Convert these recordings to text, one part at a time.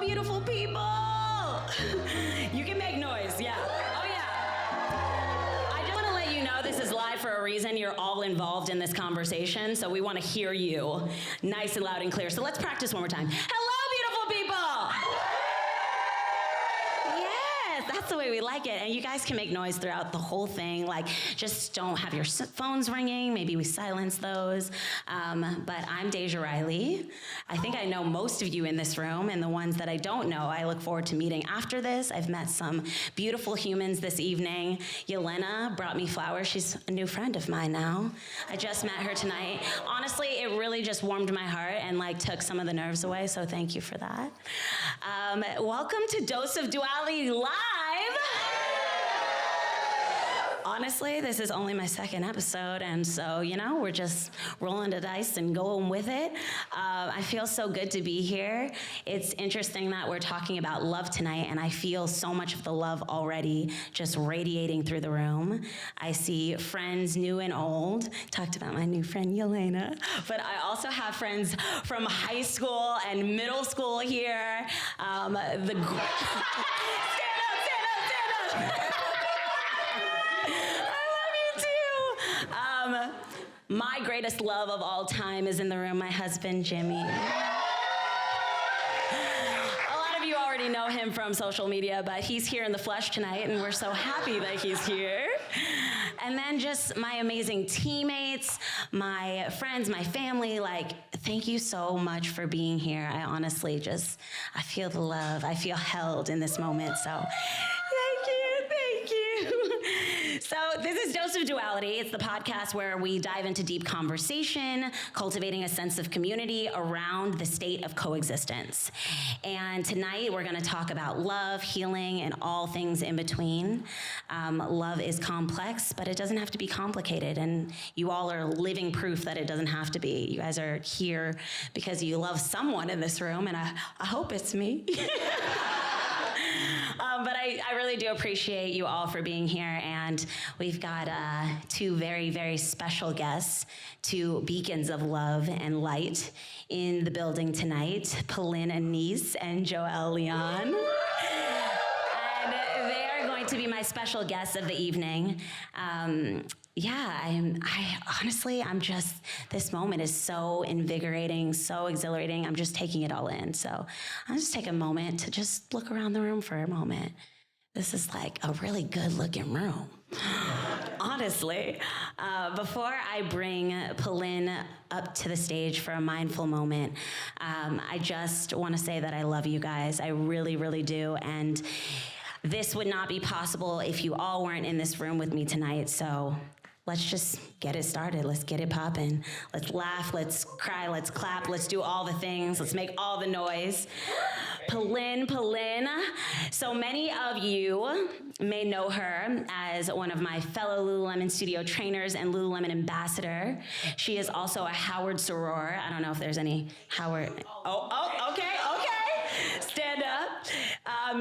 beautiful people. You can make noise, yeah. Oh, yeah. I just want to let you know this is live for a reason. You're all involved in this conversation, so we want to hear you nice and loud and clear. So let's practice one more time. Hello, beautiful people. That's the way we like it. And you guys can make noise throughout the whole thing. Like, just don't have your phones ringing. Maybe we silence those. But I'm Deja Riley. I think I know most of you in this room, and the ones that I don't know, I look forward to meeting after this. I've met some beautiful humans this evening. Yelena brought me flowers. She's a new friend of mine now. I just met her tonight. Honestly, it really just warmed my heart and like took some of the nerves away, so thank you for that. Welcome to Dose of Duality Live. Honestly, this is only my second episode, and so, you know, we're just rolling the dice and going with it. I feel so good to be here. It's interesting that we're talking about love tonight, and I feel so much of the love already just radiating through the room. I see friends new and old. Talked about my new friend, Yelena. But I also have friends from high school and middle school here. Stand up, stand up. My greatest love of all time is in the room, my husband, Jimmy. A lot of you already know him from social media, but he's here in the flesh tonight, and we're so happy that he's here. And then just my amazing teammates, my friends, my family, like, thank you so much for being here. I honestly just, I feel the love. I feel held in this moment, so thank you. So this is Dose of Duality. It's the podcast where we dive into deep conversation, cultivating a sense of community around the state of coexistence. And tonight we're going to talk about love, healing, and all things in between. Love is complex, but it doesn't have to be complicated. And you all are living proof that it doesn't have to be. You guys are here because you love someone in this room, and I hope it's me. But I really do appreciate you all for being here, and we've got two very, very special guests, two beacons of love and light in the building tonight, Pilin Anice and Joél Leon. And they are going to be my special guests of the evening. I'm just, this moment is so invigorating, so exhilarating. I'm just taking it all in. So I'll just take a moment to just look around the room for a moment. This is like a really good looking room, honestly. Before I bring Pilin up to the stage for a mindful moment, I just want to say that I love you guys. I really, really do. And this would not be possible if you all weren't in this room with me tonight. So let's just get it started. Let's get it popping. Let's laugh, let's cry, let's clap, let's do all the things. Let's make all the noise. Pilin. So many of you may know her as one of my fellow Lululemon studio trainers and Lululemon ambassador. She is also a Howard soror. I don't know if there's any Howard. Okay. Stand up.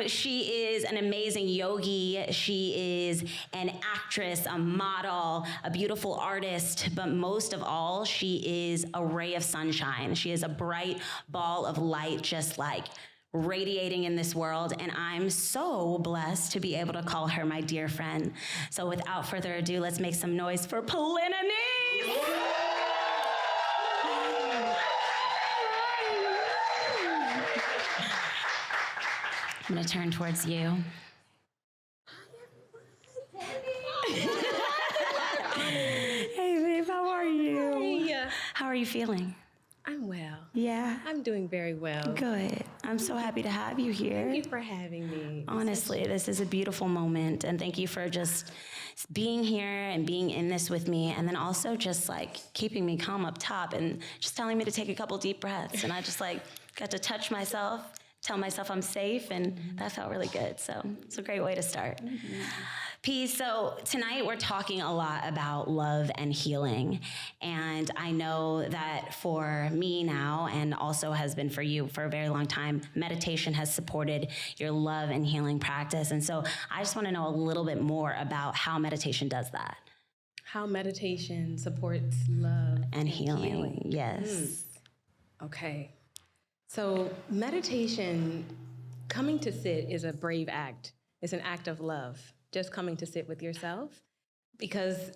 She is an amazing yogi. She is an actress, a model, a beautiful artist, but most of all, she is a ray of sunshine. She is a bright ball of light, just like radiating in this world, and I'm so blessed to be able to call her my dear friend. So without further ado, let's make some noise for Pilin Anice! I'm gonna turn towards you. Hey babe, how are you? Hey. How are you feeling? I'm well. Yeah? I'm doing very well. Good. I'm so happy to have you here. Thank you for having me. Honestly, this is a beautiful moment, and thank you for just being here and being in this with me, and then also just like keeping me calm up top and just telling me to take a couple deep breaths, and I just like got to touch myself, tell myself I'm safe, and that felt really good. So it's a great way to start. Peace. So tonight we're talking a lot about love and healing. And I know that for me now, and also has been for you for a very long time, meditation has supported your love and healing practice. And so I just want to know a little bit more about how meditation does that. How meditation supports love and healing. Yes. Okay. So meditation coming to sit is a brave act. It's an act of love, just coming to sit with yourself, because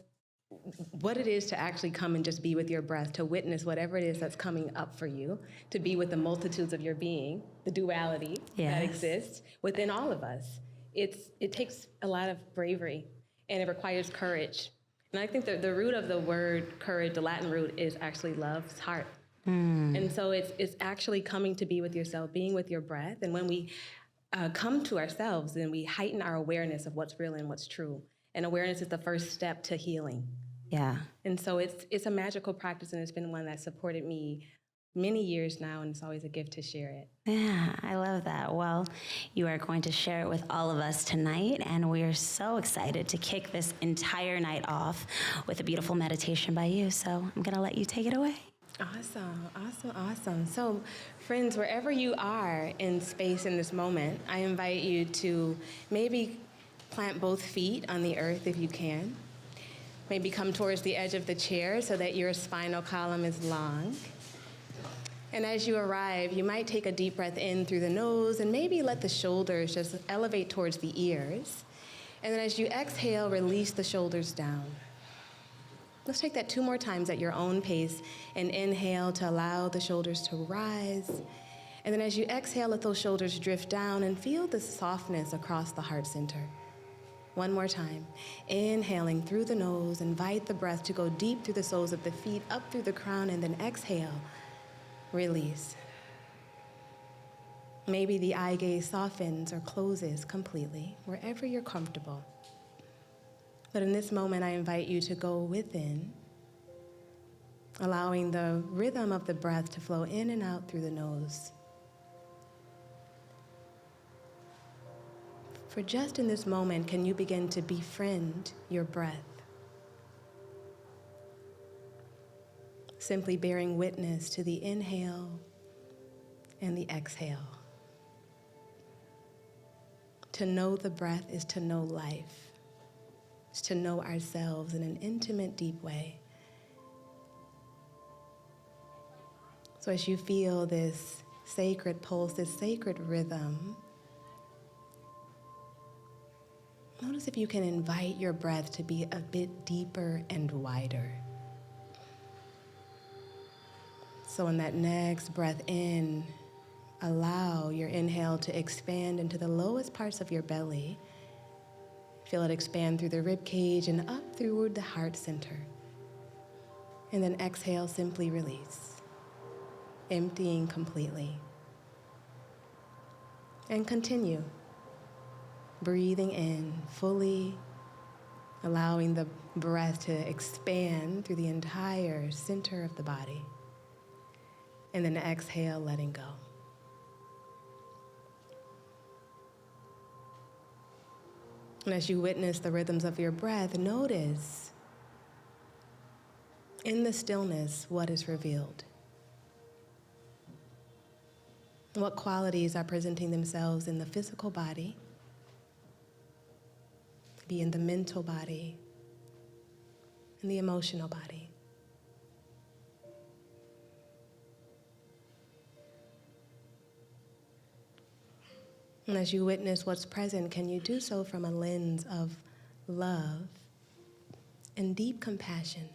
what it is to actually come and just be with your breath, to witness whatever it is that's coming up for you, to be with the multitudes of your being, the duality that exists within all of us. It takes a lot of bravery, and it requires courage. And I think that the root of the word courage, the Latin root, is actually love's heart. And so it's actually coming to be with yourself, being with your breath. And when we come to ourselves, then we heighten our awareness of what's real and what's true. And awareness is the first step to healing. Yeah. And so it's a magical practice, and it's been one that supported me many years now, and it's always a gift to share it. Yeah, I love that. Well, you are going to share it with all of us tonight, and we are so excited to kick this entire night off with a beautiful meditation by you. So I'm going to let you take it away. Awesome. So, friends, wherever you are in space in this moment, I invite you to maybe plant both feet on the earth if you can. Maybe come towards the edge of the chair so that your spinal column is long. And as you arrive, you might take a deep breath in through the nose and maybe let the shoulders just elevate towards the ears. And then as you exhale, release the shoulders down. Let's take that 2 more times at your own pace, and inhale to allow the shoulders to rise. And then as you exhale, let those shoulders drift down and feel the softness across the heart center. 1 more time. Inhaling through the nose, invite the breath to go deep through the soles of the feet, up through the crown, and then exhale, release. Maybe the eye gaze softens or closes completely, wherever you're comfortable. But in this moment, I invite you to go within, allowing the rhythm of the breath to flow in and out through the nose. For just in this moment, can you begin to befriend your breath? Simply bearing witness to the inhale and the exhale. To know the breath is to know life. To know ourselves in an intimate, deep way. So as you feel this sacred pulse, this sacred rhythm, notice if you can invite your breath to be a bit deeper and wider. So in that next breath in, allow your inhale to expand into the lowest parts of your belly. Feel it expand through the rib cage and up through the heart center. And then exhale, simply release, emptying completely. And continue. Breathing in fully, allowing the breath to expand through the entire center of the body. And then exhale, letting go. And as you witness the rhythms of your breath, notice in the stillness what is revealed. What qualities are presenting themselves in the physical body, be in the mental body, and the emotional body. And as you witness what's present, can you do so from a lens of love and deep compassion?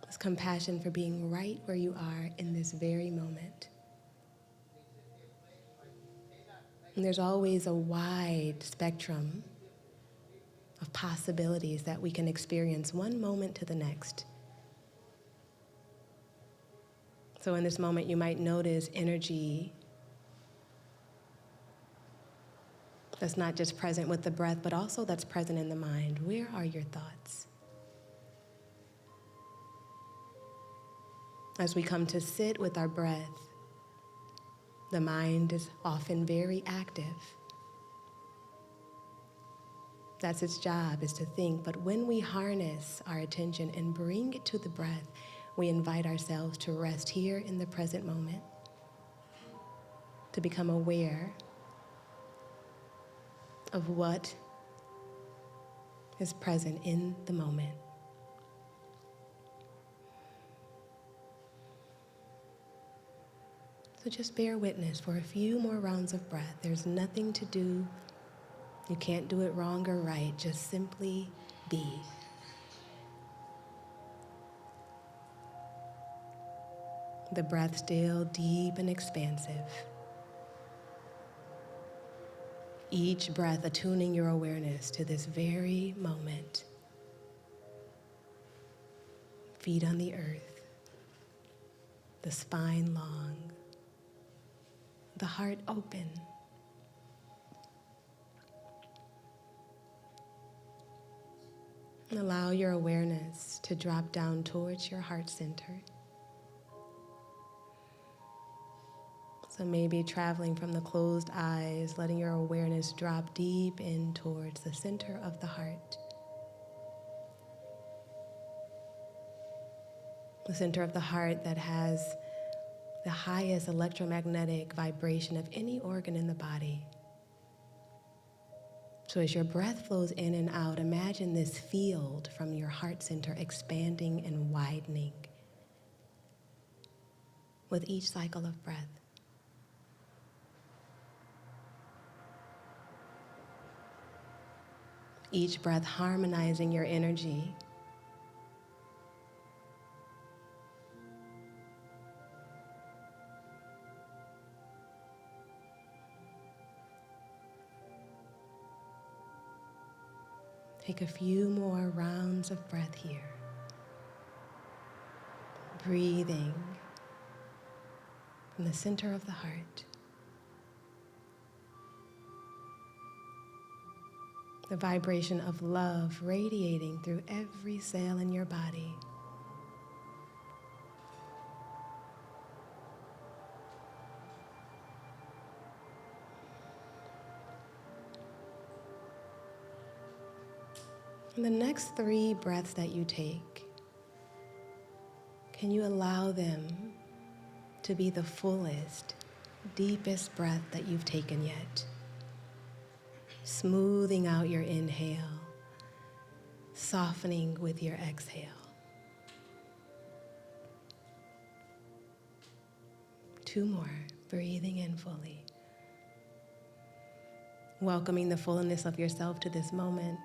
This compassion for being right where you are in this very moment. And there's always a wide spectrum of possibilities that we can experience one moment to the next. So in this moment, you might notice energy that's not just present with the breath, but also that's present in the mind. Where are your thoughts? As we come to sit with our breath, the mind is often very active. That's its job, is to think. But when we harness our attention and bring it to the breath, we invite ourselves to rest here in the present moment, to become aware of what is present in the moment. So just bear witness for a few more rounds of breath. There's nothing to do. You can't do it wrong or right. Just simply be. The breath still deep and expansive. Each breath attuning your awareness to this very moment. Feet on the earth, the spine long, the heart open. And allow your awareness to drop down towards your heart center. So maybe traveling from the closed eyes, letting your awareness drop deep in towards the center of the heart. The center of the heart that has the highest electromagnetic vibration of any organ in the body. So as your breath flows in and out, imagine this field from your heart center expanding and widening with each cycle of breath. Each breath harmonizing your energy. Take a few more rounds of breath here. Breathing from the center of the heart. The vibration of love radiating through every cell in your body. And the next 3 breaths that you take, can you allow them to be the fullest, deepest breath that you've taken yet? Smoothing out your inhale, softening with your exhale. 2 more, breathing in fully. Welcoming the fullness of yourself to this moment.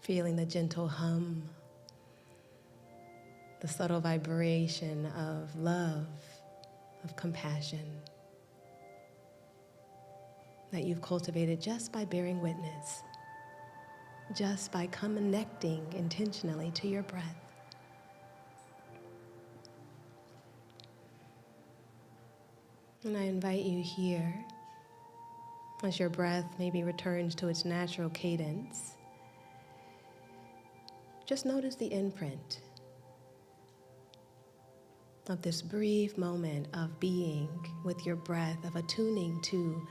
Feeling the gentle hum, the subtle vibration of love, of compassion that you've cultivated just by bearing witness, just by connecting intentionally to your breath. And I invite you here, as your breath maybe returns to its natural cadence, just notice the imprint of this brief moment of being with your breath, of attuning to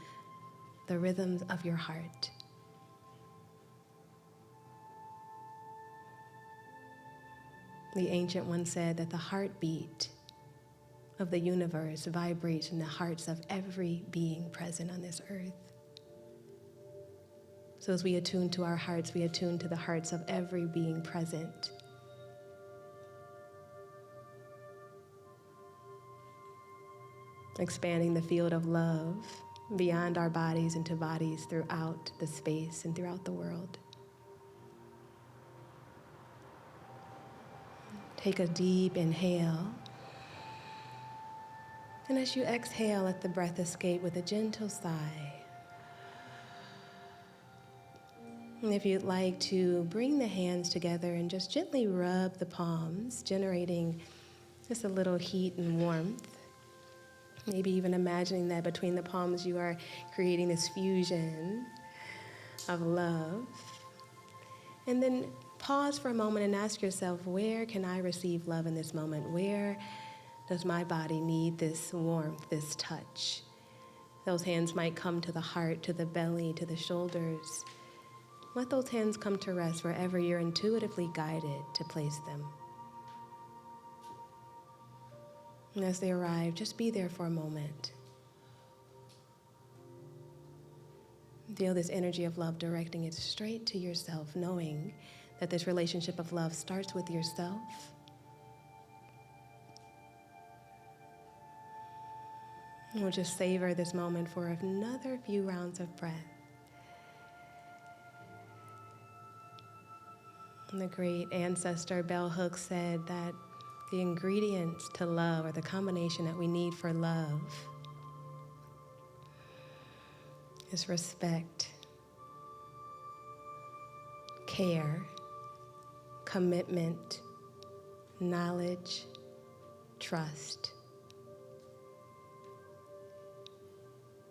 the rhythms of your heart. The ancient one said that the heartbeat of the universe vibrates in the hearts of every being present on this earth. So as we attune to our hearts, we attune to the hearts of every being present. Expanding the field of love beyond our bodies into bodies throughout the space and throughout the world. Take a deep inhale. And as you exhale, let the breath escape with a gentle sigh. And if you'd like to bring the hands together and just gently rub the palms, generating just a little heat and warmth. Maybe even imagining that between the palms you are creating this fusion of love. And then pause for a moment and ask yourself, where can I receive love in this moment? Where does my body need this warmth, this touch? Those hands might come to the heart, to the belly, to the shoulders. Let those hands come to rest wherever you're intuitively guided to place them. And as they arrive, just be there for a moment. Feel this energy of love directing it straight to yourself, knowing that this relationship of love starts with yourself We'll just savor this moment for another few rounds of breath. And the great ancestor Bell Hooks said that the ingredients to love, or the combination that we need for love, is respect, care, commitment, knowledge, trust.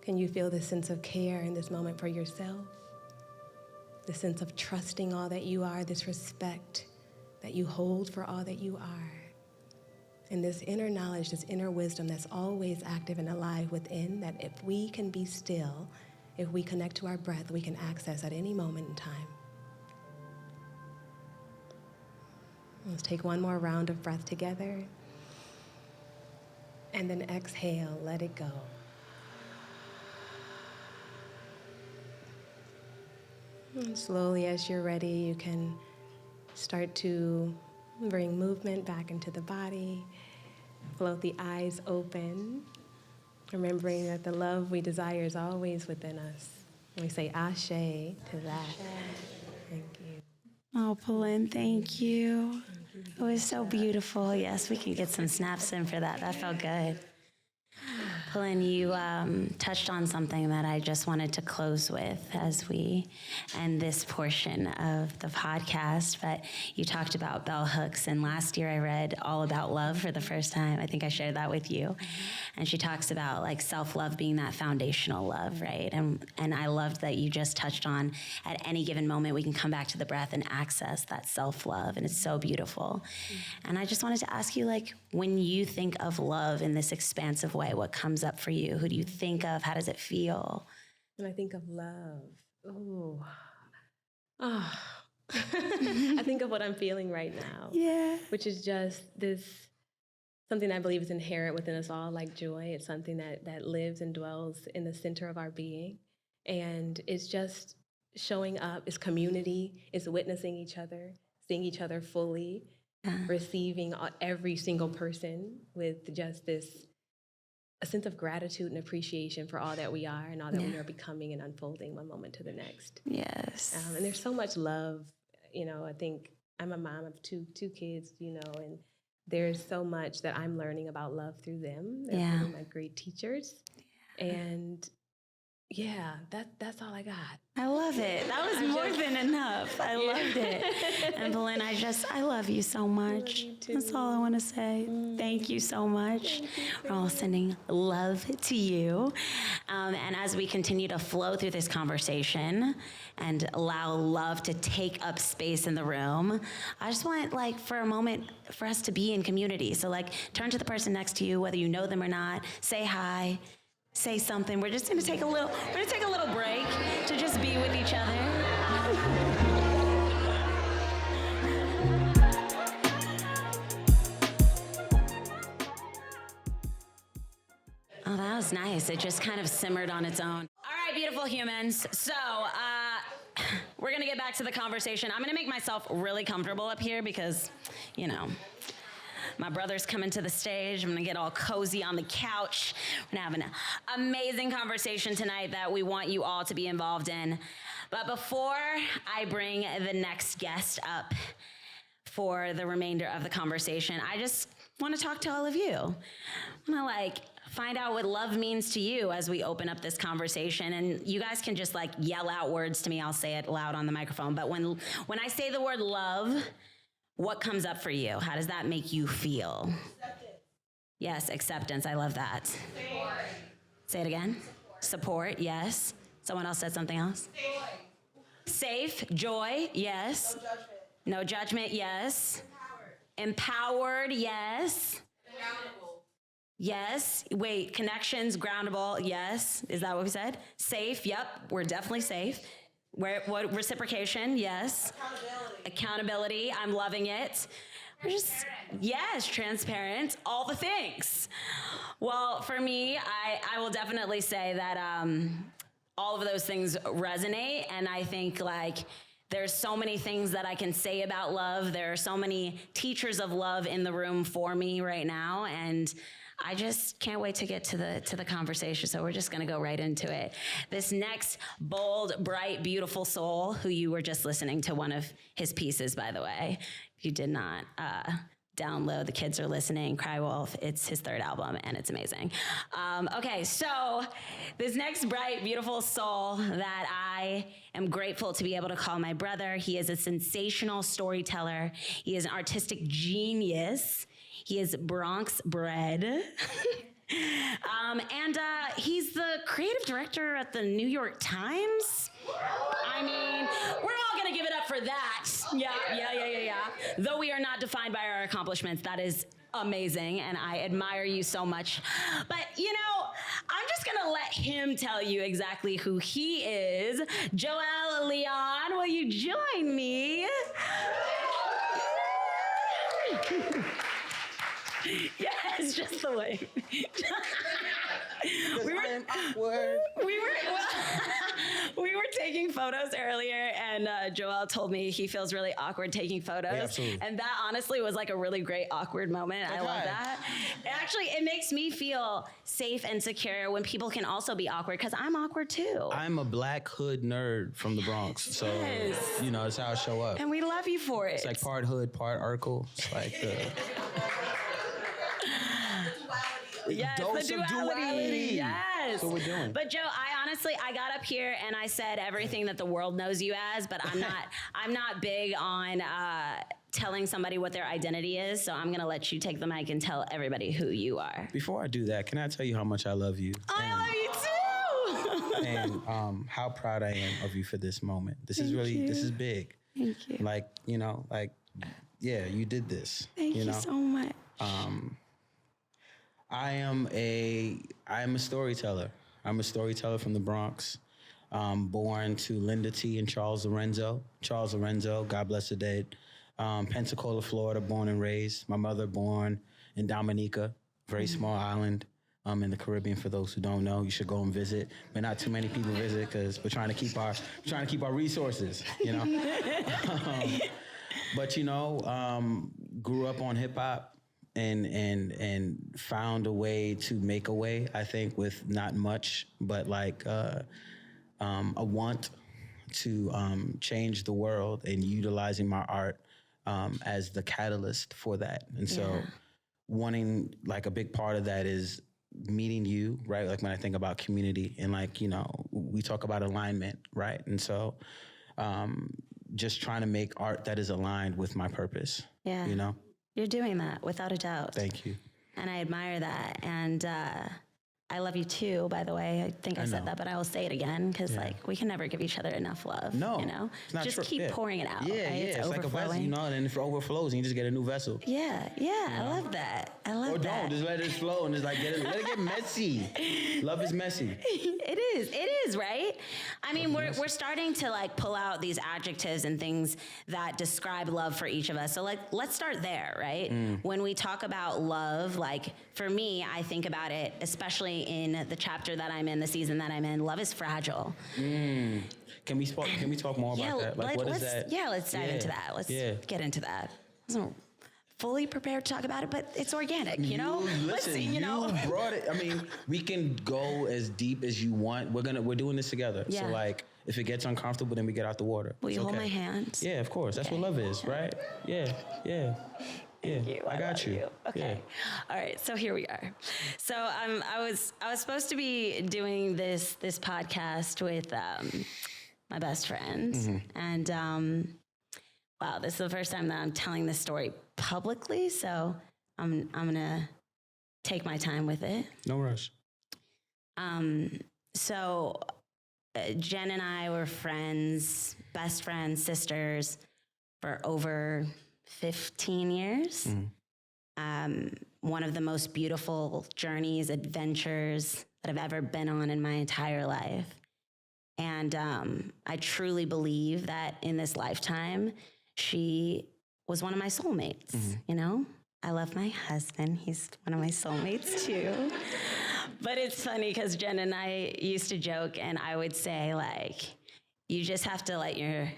Can you feel this sense of care in this moment for yourself? The sense of trusting all that you are, this respect that you hold for all that you are. And this inner knowledge, this inner wisdom that's always active and alive within, that if we can be still, if we connect to our breath, we can access at any moment in time. Let's take one more round of breath together. And then exhale, let it go. And slowly, as you're ready, you can start to bring movement back into the body. Float the eyes open, remembering that the love we desire is always within us. We say ashe to that. Thank you. Oh, Pilin, thank you. It was so beautiful. Yes, we can get some snaps in for that. That felt good. Pilin, you touched on something that I just wanted to close with as we end this portion of the podcast. But you talked about bell hooks, and last year I read All About Love for the first time. I think I shared that with you. And she talks about like self-love being that foundational love, right? And I loved that you just touched on at any given moment we can come back to the breath and access that self-love, and it's so beautiful. And I just wanted to ask you, like, when you think of love in this expansive way, what comes up for you? Who do you think of? How does it feel? When I think of love, I think of what I'm feeling right now. Yeah. Which is just this, something I believe is inherent within us all, like joy. It's something that lives and dwells in the center of our being. And it's just showing up, it's community, it's witnessing each other, seeing each other fully, receiving every single person with just a sense of gratitude and appreciation for all that we are and all that we are becoming and unfolding one moment to the next. Yes. And there's so much love. I think I'm a mom of two kids, and there's so much that I'm learning about love through them. They're really my great teachers. Yeah. And that's all I got. I love it. That was more than enough. I loved it. And Pilin, I love you so much. I love you too. That's all I want to say. Thank you so much. We're all sending love to you. And as we continue to flow through this conversation and allow love to take up space in the room, I just want, for a moment, for us to be in community. So, turn to the person next to you, whether you know them or not, say hi. Say something. We're just gonna take a little break to just be with each other. Oh, that was nice. It just kind of simmered on its own. All right, beautiful humans. So, we're gonna get back to the conversation. I'm gonna make myself really comfortable up here because, my brother's coming to the stage. I'm gonna get all cozy on the couch. We're gonna have an amazing conversation tonight that we want you all to be involved in. But before I bring the next guest up for the remainder of the conversation, I just wanna talk to all of you. I wanna find out what love means to you as we open up this conversation. And you guys can just yell out words to me. I'll say it loud on the microphone. But when I say the word love, what comes up for you? How does that make you feel? Acceptance. Yes, acceptance. I love that. Support. Say it again. Support. Yes. Someone else said something else. Joy. Safe. Joy. Yes. No judgment. No judgment. Yes. Empowered. Yes. Groundable. Yes. Wait. Connections. Groundable. Yes. Is that what we said? Safe. Yep. We're definitely safe. What reciprocation? Yes. Accountability. I'm loving it. We're just, transparent. All the things. Well, for me, I will definitely say that all of those things resonate, and I think there's so many things that I can say about love. There are so many teachers of love in the room for me right now, and I just can't wait to get to the conversation. So we're just going to go right into it. This next bold, bright, beautiful soul, who you were just listening to one of his pieces, by the way. If you did not download, the kids are listening, Cry Wolf. It's his third album, and it's amazing. Okay, so this next bright, beautiful soul that I am grateful to be able to call my brother. He is a sensational storyteller. He is an artistic genius. He is Bronx bred. And he's the creative director at the New York Times. I mean, we're all gonna give it up for that. Yeah. Though we are not defined by our accomplishments, that is amazing, and I admire you so much. But, you know, I'm just gonna let him tell you exactly who he is. Joél Leon, will you join me? Yes, just the way. we were taking photos earlier, and Joél told me he feels really awkward taking photos. Yeah, absolutely. And that honestly was like a really great awkward moment. I love that. Actually, it makes me feel safe and secure when people can also be awkward, because I'm awkward too. I'm a black hood nerd from the Bronx, so you know, it's how I show up. And we love you for it. It's like part hood, part Urkel. It's like the yes, Dose of Duality. Yes. That's what we're doing. But Joe, I got up here and I said everything that the world knows you as, but I'm not big on telling somebody what their identity is. So I'm gonna let you take the mic and tell everybody who you are. Before I do that, can I tell you how much I love you? I love you too. And how proud I am of you for this moment. This is big. Thank you. Like, you know, yeah, you did this. Thank you so much. I am a storyteller. I'm a storyteller from the Bronx, born to Linda T. and Charles Lorenzo. Charles Lorenzo, God bless the dead. Pensacola, Florida, born and raised. My mother born in Dominica, very small island in the Caribbean. For those who don't know, you should go and visit. But not too many people visit because we're trying to keep our resources, you know. But you know, grew up on hip hop. And found a way to make a way, I think, with not much, but like a want to change the world, and utilizing my art as the catalyst for that. And so wanting, like, a big part of that is meeting you, right? Like when I think about community and, like, you know, we talk about alignment, right? And so just trying to make art that is aligned with my purpose, you know? You're doing that without a doubt. Thank you. And I admire that. And I love you too, by the way. I think I said that, but I will say it again, because like we can never give each other enough love. No, you know, it's not just true. keep pouring it out. Yeah, right? It's like a vessel, you know, and if it overflows, and you just get a new vessel. Yeah, I love that. I love that. Or don't, just let it flow and just like let it get messy. Love is messy. It is, right? I mean, we're starting to like pull out these adjectives and things that describe love for each of us. So like, let's start there, right? When we talk about love, like for me, I think about it, especially in the chapter that I'm in, the season that I'm in. Love is fragile. Can we talk more about that? Like, what is that? Yeah, let's dive into that. Let's get into that. I wasn't fully prepared to talk about it, but it's organic, you know? Listen, you brought it. I mean, we can go as deep as you want. We're doing this together. Yeah. So like, if it gets uncomfortable, then we get out the water. Will you hold my hand? Yeah, of course. That's what love is, right? Yeah. Thank you. I got you. Okay. Yeah. All right. So here we are. So I was supposed to be doing this podcast with my best friend, and wow, this is the first time that I'm telling this story publicly. So I'm gonna take my time with it. No rush. So Jen and I were friends, best friends, sisters for over 15 years. One of the most beautiful journeys, adventures that I've ever been on in my entire life. And I truly believe that in this lifetime, she was one of my soulmates, you know? I love my husband. He's one of my soulmates too. But it's funny because Jen and I used to joke, and I would say, like, you just have to let your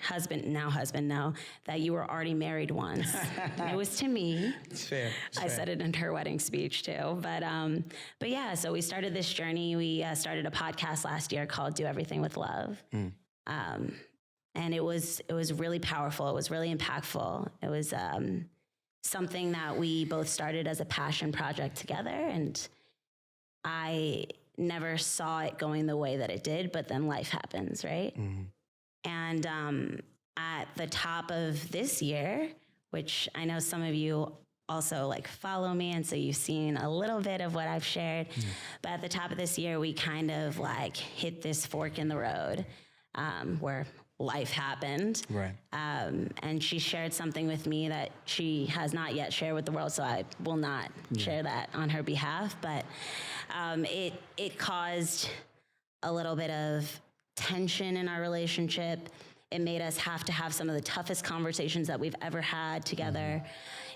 now husband know that you were already married once. It was to me. It's fair. I said it in her wedding speech too. But yeah, so we started this journey. We started a podcast last year called Do Everything with Love. And it was really powerful. It was really impactful. It was something that we both started as a passion project together. And I never saw it going the way that it did, but then life happens, right? And at the top of this year, which I know some of you also like follow me, and so you've seen a little bit of what I've shared, but at the top of this year, we kind of like hit this fork in the road where life happened. Right. And she shared something with me that she has not yet shared with the world, so I will not share that on her behalf. But it caused a little bit of tension in our relationship. It made us have to have some of the toughest conversations that we've ever had together.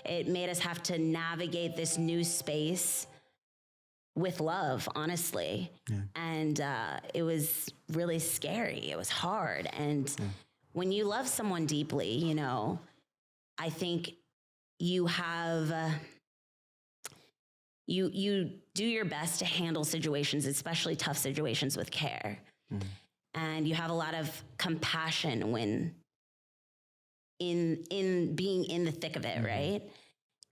It made us have to navigate this new space with love, honestly. And it was really scary. It was hard. And when you love someone deeply, you know, I think you have, you do your best to handle situations, especially tough situations, with care. And you have a lot of compassion when in being in the thick of it, right?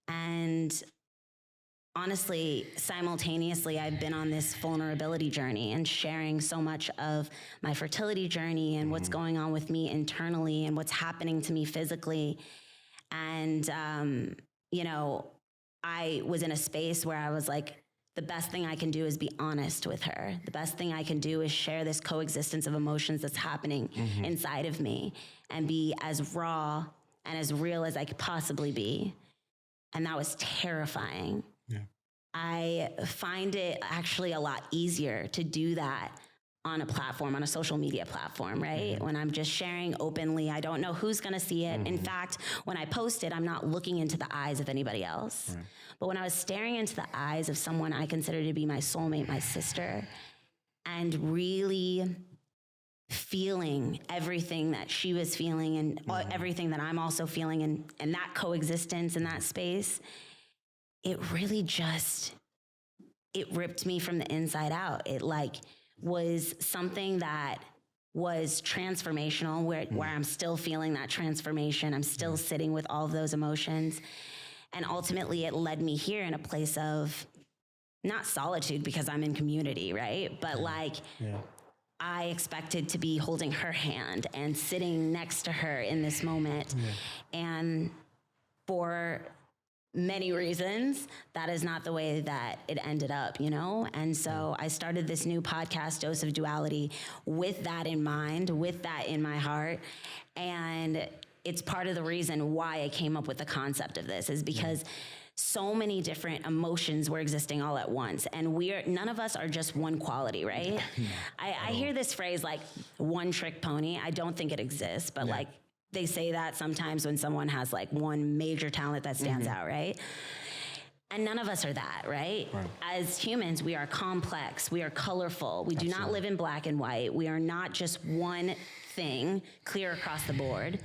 And honestly, simultaneously, I've been on this vulnerability journey and sharing so much of my fertility journey and what's going on with me internally and what's happening to me physically. And, you know, I was in a space where I was like, the best thing I can do is be honest with her. The best thing I can do is share this coexistence of emotions that's happening inside of me and be as raw and as real as I could possibly be. And that was terrifying. I find it actually a lot easier to do that on a platform, on a social media platform, right? When I'm just sharing openly, I don't know who's gonna see it. In fact, when I post it, I'm not looking into the eyes of anybody else. But when I was staring into the eyes of someone I consider to be my soulmate, my sister, and really feeling everything that she was feeling and everything that I'm also feeling, and that coexistence in that space, it really just, it ripped me from the inside out. It like was something that was transformational, where I'm still feeling that transformation. I'm still sitting with all of those emotions. And ultimately it led me here in a place of not solitude because I'm in community, right? But like, I expected to be holding her hand and sitting next to her in this moment. And for many reasons, that is not the way that it ended up, you know? And so I started this new podcast, Dose of Duality, with that in mind, with that in my heart. And it's part of the reason why I came up with the concept of this, is because so many different emotions were existing all at once. And none of us are just one quality, right? I hear this phrase like one trick pony. I don't think it exists, but like, they say that sometimes when someone has like one major talent that stands out, right? And none of us are that, right? As humans, we are complex, we are colorful, we do not live in black and white. We are not just one thing clear across the board.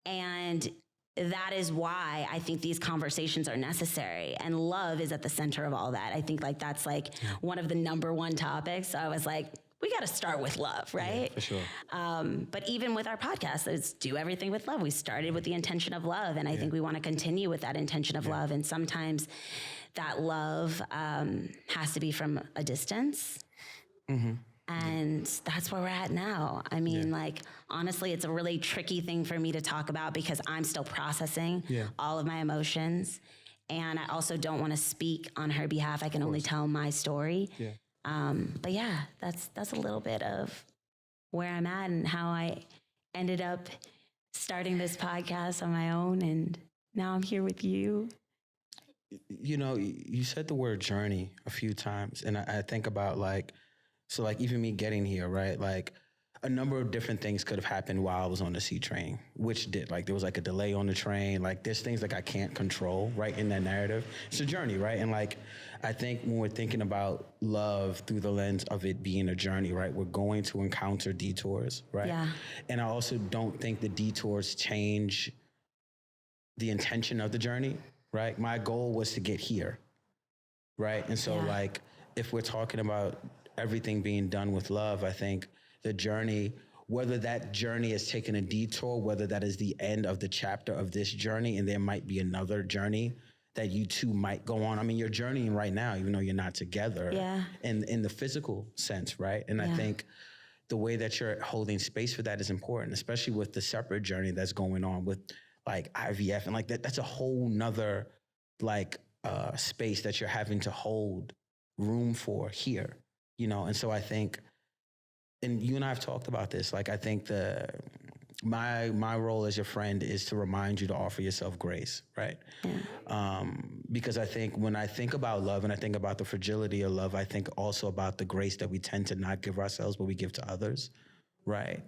And that is why I think these conversations are necessary, and love is at the center of all that. I think like that's like one of the number one topics. So I was like, we got to start with love, right? For sure. But even with our podcast, it's Do Everything with Love. We started with the intention of love, and I think we want to continue with that intention of love. And sometimes that love has to be from a distance. And that's where we're at now. I mean, like, honestly, it's a really tricky thing for me to talk about because I'm still processing all of my emotions. And I also don't want to speak on her behalf. I can only tell my story. But yeah, that's a little bit of where I'm at and how I ended up starting this podcast on my own. And now I'm here with you. You know, you said the word journey a few times, and I think about like, so like even me getting here, right? Like a number of different things could have happened while I was on the C train, which did. Like, there was like a delay on the train. Like, there's things like I can't control, right, in that narrative. It's a journey, right? And like, I think when we're thinking about love through the lens of it being a journey, right, we're going to encounter detours, right? Yeah. And I also don't think the detours change the intention of the journey, right? My goal was to get here, right? And so like, if we're talking about everything being done with love, I think the journey, whether that journey is taking a detour, whether that is the end of the chapter of this journey, and there might be another journey that you two might go on. I mean, you're journeying right now, even though you're not together in the physical sense, right? And I think the way that you're holding space for that is important, especially with the separate journey that's going on with like IVF and like that's a whole nother like space that you're having to hold room for here, you know? And so I think, and you and I have talked about this, like I think my role as your friend is to remind you to offer yourself grace, right? Because I think when I think about love and I think about the fragility of love, I think also about the grace that we tend to not give ourselves, but we give to others, right?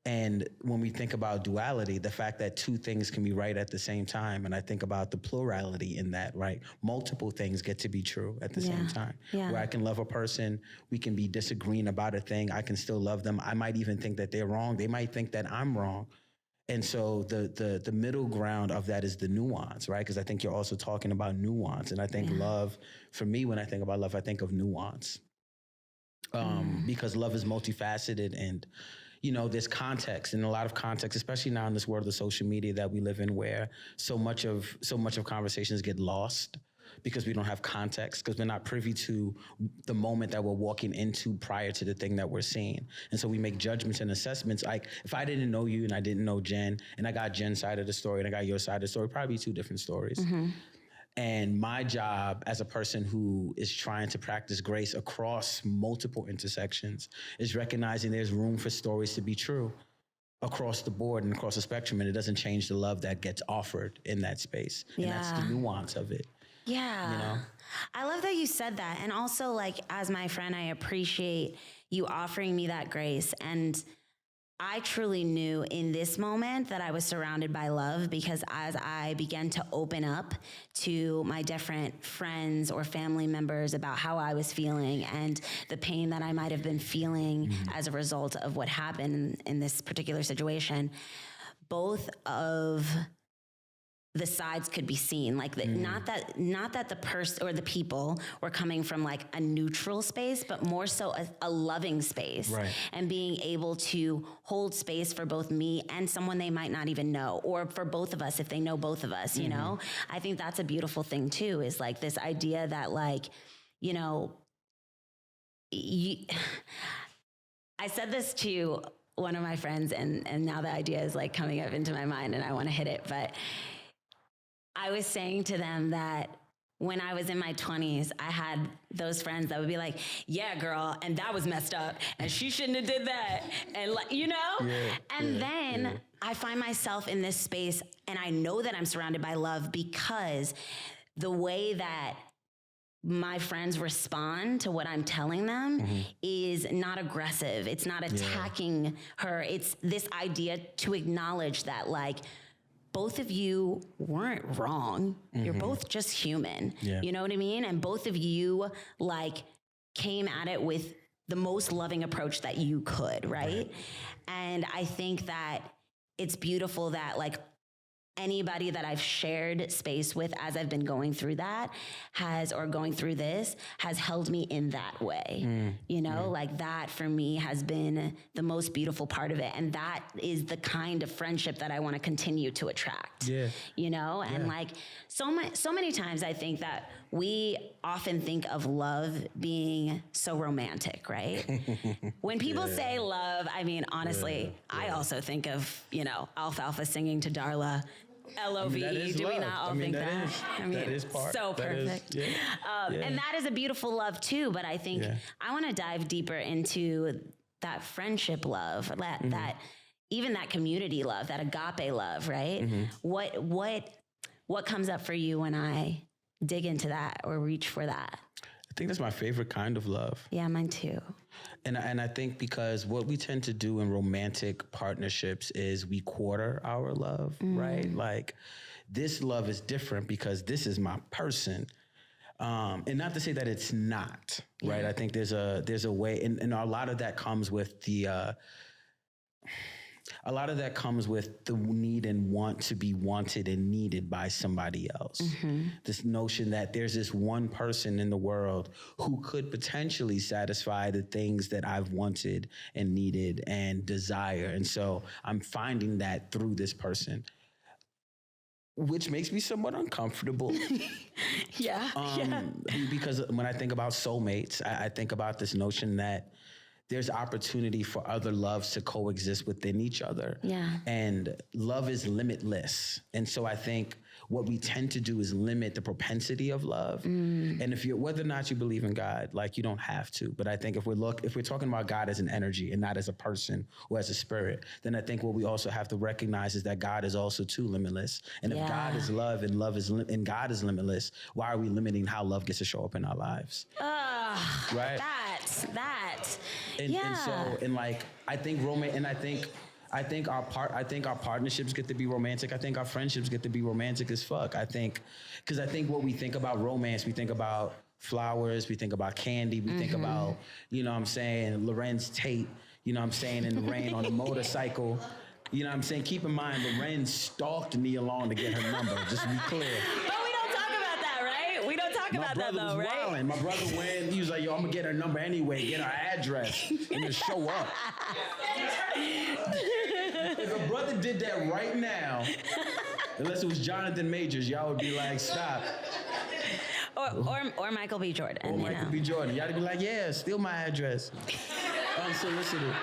And when we think about duality, the fact that two things can be right at the same time, and I think about the plurality in that, right? Multiple things get to be true at the same time. Where I can love a person, we can be disagreeing about a thing, I can still love them. I might even think that they're wrong. They might think that I'm wrong. And so the middle ground of that is the nuance, right? Because I think you're also talking about nuance. And I think love, for me, when I think about love, I think of nuance. Because love is multifaceted and, you know, there's context and a lot of context, especially now in this world of social media that we live in, where so much of conversations get lost because we don't have context, because we're not privy to the moment that we're walking into prior to the thing that we're seeing. And so we make judgments and assessments. Like, if I didn't know you and I didn't know Jen, and I got Jen's side of the story and I got your side of the story, probably two different stories. And my job as a person who is trying to practice grace across multiple intersections is recognizing there's room for stories to be true across the board and across the spectrum. And it doesn't change the love that gets offered in that space. And that's the nuance of it. Yeah. You know? I love that you said that. And also, like, as my friend, I appreciate you offering me that grace. And I truly knew in this moment that I was surrounded by love, because as I began to open up to my different friends or family members about how I was feeling and the pain that I might have been feeling as a result of what happened in this particular situation, both of the sides could be seen. Like, not that the person or the people were coming from like a neutral space, but more so a loving space. Right. And being able to hold space for both me and someone they might not even know, or for both of us if they know both of us, you know? I think that's a beautiful thing too, is like this idea that, like, you know, I said this to one of my friends, and now the idea is like coming up into my mind and I want to hit it, but I was saying to them that when I was in my 20s, I had those friends that would be like, yeah, girl, and that was messed up, and she shouldn't have did that, and like, you know? Then I find myself in this space, and I know that I'm surrounded by love because the way that my friends respond to what I'm telling them is not aggressive. It's not attacking her. It's this idea to acknowledge that, like, both of you weren't wrong. You're both just human. You know what I mean? And both of you, like, came at it with the most loving approach that you could, right? And I think that it's beautiful that, like, anybody that I've shared space with as I've been going through that going through this has held me in that way. You know, like, that for me has been the most beautiful part of it. And that is the kind of friendship that I want to continue to attract. You know, and like so many times I think that we often think of love being so romantic, right? When people say love, I mean, honestly, I also think of, you know, Alfalfa singing to Darla, L-O-V-E. I mean, Do we not all think that? I mean, that is part. so perfect. And that is a beautiful love too, but I think I want to dive deeper into that friendship love, that even that community love, that agape love, right? What comes up for you when I dig into that or reach for that? I think that's my favorite kind of love. Yeah, mine too. And I think because what we tend to do in romantic partnerships is we quarter our love, right? Like, this love is different because this is my person. And not to say that it's not, right? I think there's a way, and a lot of that comes with the need and want to be wanted and needed by somebody else. This notion that there's this one person in the world who could potentially satisfy the things that I've wanted and needed and desire. And so I'm finding that through this person, which makes me somewhat uncomfortable. Because when I think about soulmates, I think about this notion that there's opportunity for other loves to coexist within each other. Yeah. And love is limitless. And so I think what we tend to do is limit the propensity of love. And whether or not you believe in God, like, you don't have to. But I think if we're talking about God as an energy and not as a person or as a spirit, then I think what we also have to recognize is that God is also too limitless. And if God is love and and God is limitless, why are we limiting how love gets to show up in our lives? Right? I think our partnerships get to be romantic. I think our friendships get to be romantic as fuck. Because I think what we think about romance, we think about flowers, we think about candy, we think about, you know what I'm saying, Lorenz Tate, you know what I'm saying, in the rain on a motorcycle. You know what I'm saying? Keep in mind, Lorenz stalked Nia Long to get her number, just to be clear. But we don't talk about that, right? We don't talk about that, though, right? Wilding. My brother went, he was like, yo, I'm gonna get her number anyway, get her address, and just show up. If a brother did that right now, unless it was Jonathan Majors, y'all would be like, stop. Or Michael B. Jordan. Or Michael B. Jordan. Y'all would be like, yeah, steal my address. Unsolicited.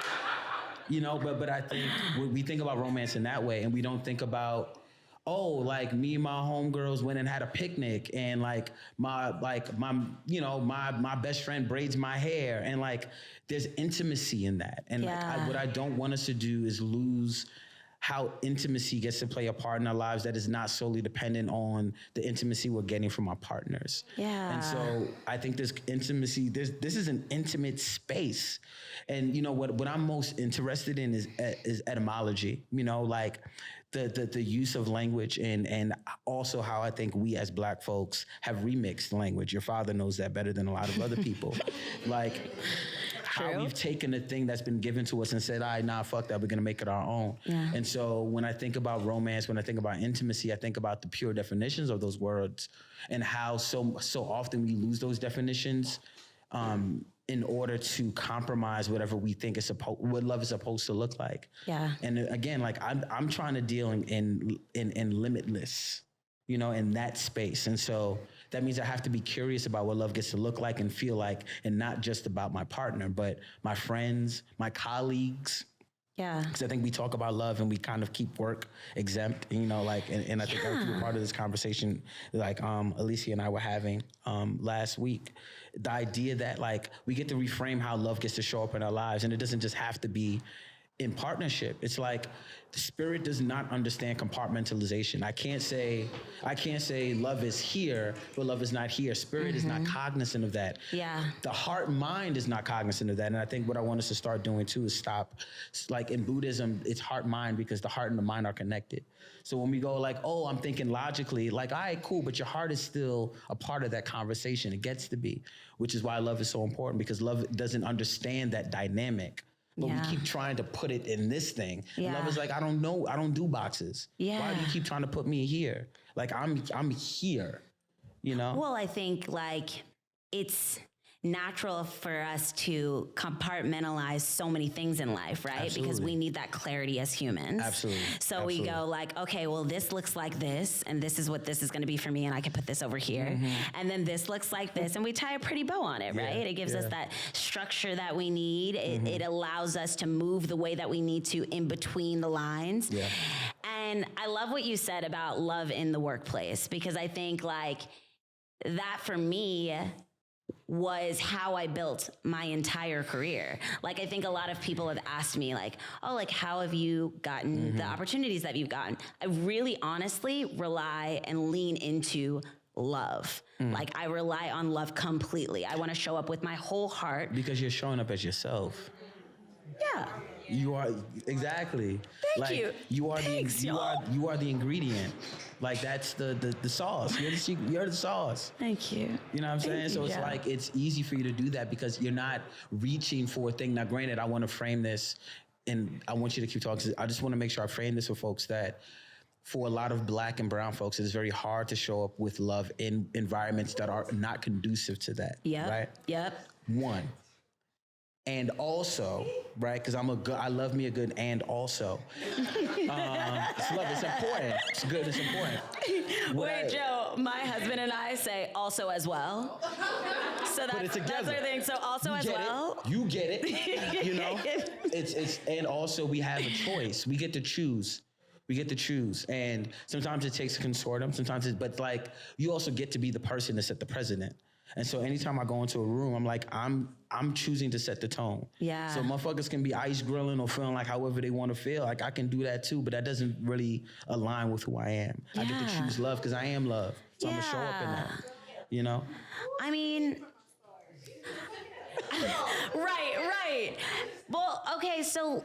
You know, but I think we think about romance in that way, and we don't think about, oh, like, me and my homegirls went and had a picnic, and like my best friend braids my hair, and like there's intimacy in that. And what I don't want us to do is lose how intimacy gets to play a part in our lives that is not solely dependent on the intimacy we're getting from our partners. Yeah. And so I think this intimacy, this is an intimate space. And you know what I'm most interested in is etymology, you know, like the use of language and also how I think we as Black folks have remixed language. Your father knows that better than a lot of other people. Like, how we've taken a thing that's been given to us and said, all right, nah, fuck that, we're gonna make it our own. Yeah. And so when I think about romance, when I think about intimacy, I think about the pure definitions of those words and how so often we lose those definitions in order to compromise whatever we think what love is supposed to look like. Yeah. And again, like I'm trying to deal in limitless, you know, in that space. And so that means I have to be curious about what love gets to look like and feel like, and not just about my partner, but my friends, my colleagues. Yeah. Because I think we talk about love and we kind of keep work exempt, you know, like, and I think that was part of this conversation, like Alicia and I were having last week. The idea that like we get to reframe how love gets to show up in our lives, and it doesn't just have to be in partnership. It's like the spirit does not understand compartmentalization. I can't say love is here, but love is not here. Spirit is not cognizant of that. Yeah. The heart and mind is not cognizant of that. And I think what I want us to start doing too is stop. Like in Buddhism, it's heart mind because the heart and the mind are connected. So when we go like, oh, I'm thinking logically, like, all right, cool, but your heart is still a part of that conversation. It gets to be, which is why love is so important, because love doesn't understand that dynamic. But we keep trying to put it in this thing. Yeah. Love is like, I don't know. I don't do boxes. Yeah. Why do you keep trying to put me here? Like, I'm here, you know? Well, I think like it's natural for us to compartmentalize so many things in life, right? Absolutely. Because we need that clarity as humans. Absolutely. So we go like, okay, well, this looks like this, and this is what this is going to be for me, and I can put this over here. And then this looks like this, and we tie a pretty bow on it, right? It gives us that structure that we need. It allows us to move the way that we need to in between the lines. Yeah. And I love what you said about love in the workplace, because I think like that for me was how I built my entire career. Like, I think a lot of people have asked me like, oh, like, how have you gotten the opportunities that you've gotten? I really honestly rely and lean into love. Like I rely on love completely. I want to show up with my whole heart. Because you're showing up as yourself. Yeah. You are exactly. Thank you. You are Thanks, you are the ingredient. Like that's the sauce. You're the sauce. Thank you. You know what I'm saying? So it's like it's easy for you to do that because you're not reaching for a thing. Now, granted, I want to frame this, and I want you to keep talking. I just want to make sure I frame this for folks that for a lot of Black and brown folks, it's very hard to show up with love in environments that are not conducive to that. Yep. Right? Yep. One. And also, right, because I love me a good and also. It's love, it's important. It's good, it's important. Wait, Joe, my husband and I say also as well. So that's our thing. So also as well. You get it. You know? It's and also we have a choice. We get to choose. And sometimes it takes a consortium, but like you also get to be the person to set the precedent. And so anytime I go into a room, I'm like, I'm choosing to set the tone. Yeah. So motherfuckers can be ice grilling or feeling like however they want to feel. Like I can do that too, but that doesn't really align with who I am. Yeah. I get to choose love because I am love. So I'm gonna show up in that. You know? I mean, right. Well, okay, so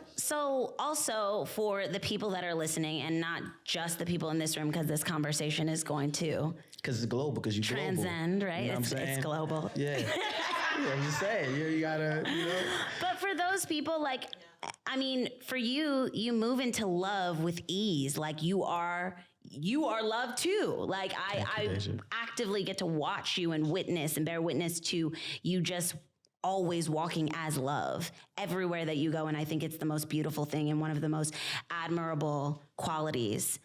also for the people that are listening, and not just the people in this room, because this conversation is going to because it's global, because you transcend, global. right? You know It's global. Yeah. I'm just saying, you gotta, you know. But for those people, like, I mean, for you move into love with ease. Like you are love too. Like I actively get to watch you and witness and bear witness to you just always walking as love everywhere that you go. And I think it's the most beautiful thing and one of the most admirable qualities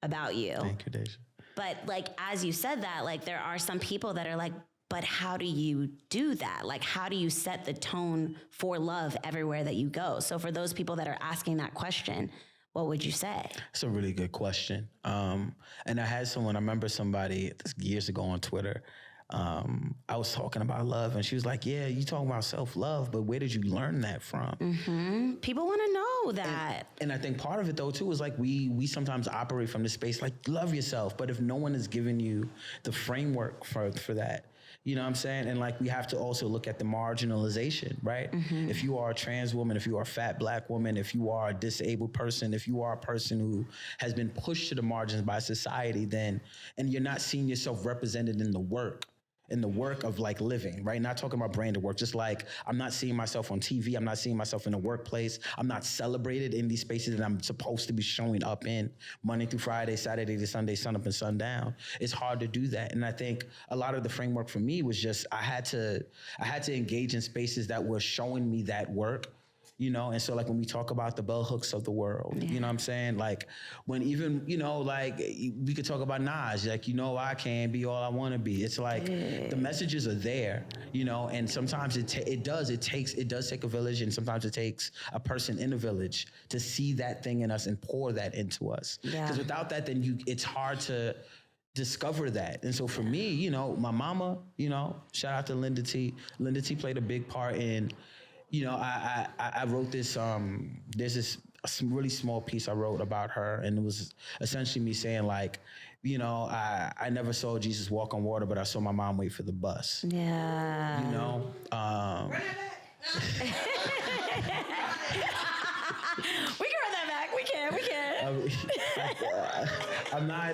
about you. Thank you, Deja. But like, as you said that, like there are some people that are like, but how do you do that? Like, how do you set the tone for love everywhere that you go? So for those people that are asking that question, what would you say? It's a really good question. And I had I remember somebody years ago on Twitter, I was talking about love and she was like, yeah, you talking about self-love, but where did you learn that from? Mm-hmm. People want to know that. And I think part of it though too is like we sometimes operate from this space like love yourself, but if no one has given you the framework for that, you know what I'm saying? And like we have to also look at the marginalization, right? Mm-hmm. If you are a trans woman, if you are a fat Black woman, if you are a disabled person, if you are a person who has been pushed to the margins by society, then, and you're not seeing yourself represented in the work of like living, right? Not talking about branded work, just like I'm not seeing myself on TV. I'm not seeing myself in the workplace. I'm not celebrated in these spaces that I'm supposed to be showing up in Monday through Friday, Saturday to Sunday, sun up and sun down. It's hard to do that. And I think a lot of the framework for me was just, I had to engage in spaces that were showing me that work. You know, and so like when we talk about the bell hooks of the world, you know what I'm saying? Like when even, you know, like we could talk about Nas, like, you know, I can be all I want to be. It's like the messages are there, you know, and sometimes it does take a village, and sometimes it takes a person in a village to see that thing in us and pour that into us. Because without that, then it's hard to discover that. And so for me, you know, my mama, you know, shout out to Linda T. Linda T played a big part in, you know, I wrote this, there's this really small piece I wrote about her, and it was essentially me saying like, you know, I never saw Jesus walk on water, but I saw my mom wait for the bus. Yeah. You know? We can run that back. We can.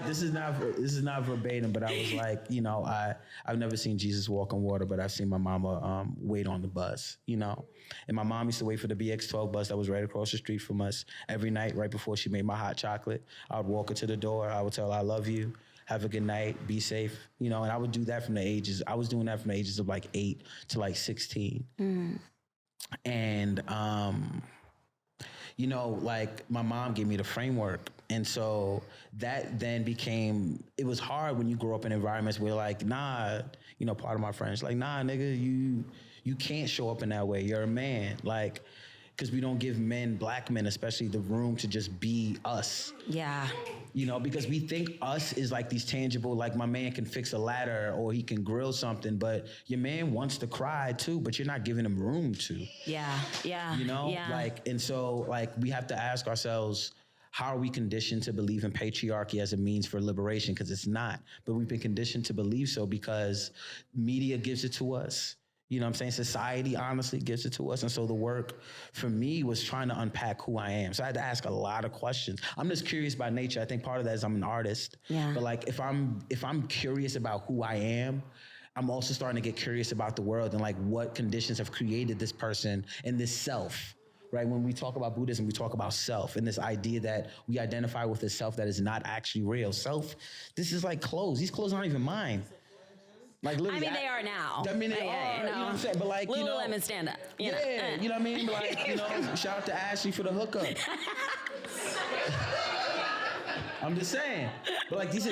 This is not verbatim, but I was like, you know, I've never seen Jesus walk on water, but I've seen my mama wait on the bus, you know. And my mom used to wait for the BX12 bus that was right across the street from us every night, right before she made my hot chocolate. I would walk her to the door. I would tell her I love you, have a good night, be safe, you know. And I would do that I was doing that from the ages of like 8 to like 16. Mm. And you know, like my mom gave me the framework. And so that then it was hard when you grow up in environments where like, nah, you know, part of my friends like, nah, nigga, you can't show up in that way. You're a man. Like, because we don't give Black men especially, the room to just be us. Yeah. You know, because we think us is like these tangible, like my man can fix a ladder or he can grill something, but your man wants to cry too, but you're not giving him room to. Yeah. You know? Yeah. Like, and so like we have to ask ourselves, how are we conditioned to believe in patriarchy as a means for liberation? Because it's not, but we've been conditioned to believe so because media gives it to us. You know what I'm saying? Society honestly gives it to us. And so the work for me was trying to unpack who I am. So I had to ask a lot of questions. I'm just curious by nature. I think part of that is I'm an artist. Yeah. But like if I'm curious about who I am, I'm also starting to get curious about the world and like what conditions have created this person and this self. Right? When we talk about Buddhism, we talk about self and this idea that we identify with a self that is not actually real. Self, this is like clothes. These clothes aren't even mine. Like literally, I mean, they are now. I mean, they are. You know what I'm saying? But like, you know, Lululemon stand up. You know what I mean? But like, you know, shout out to Ashley for the hookup. I'm just saying. But like, this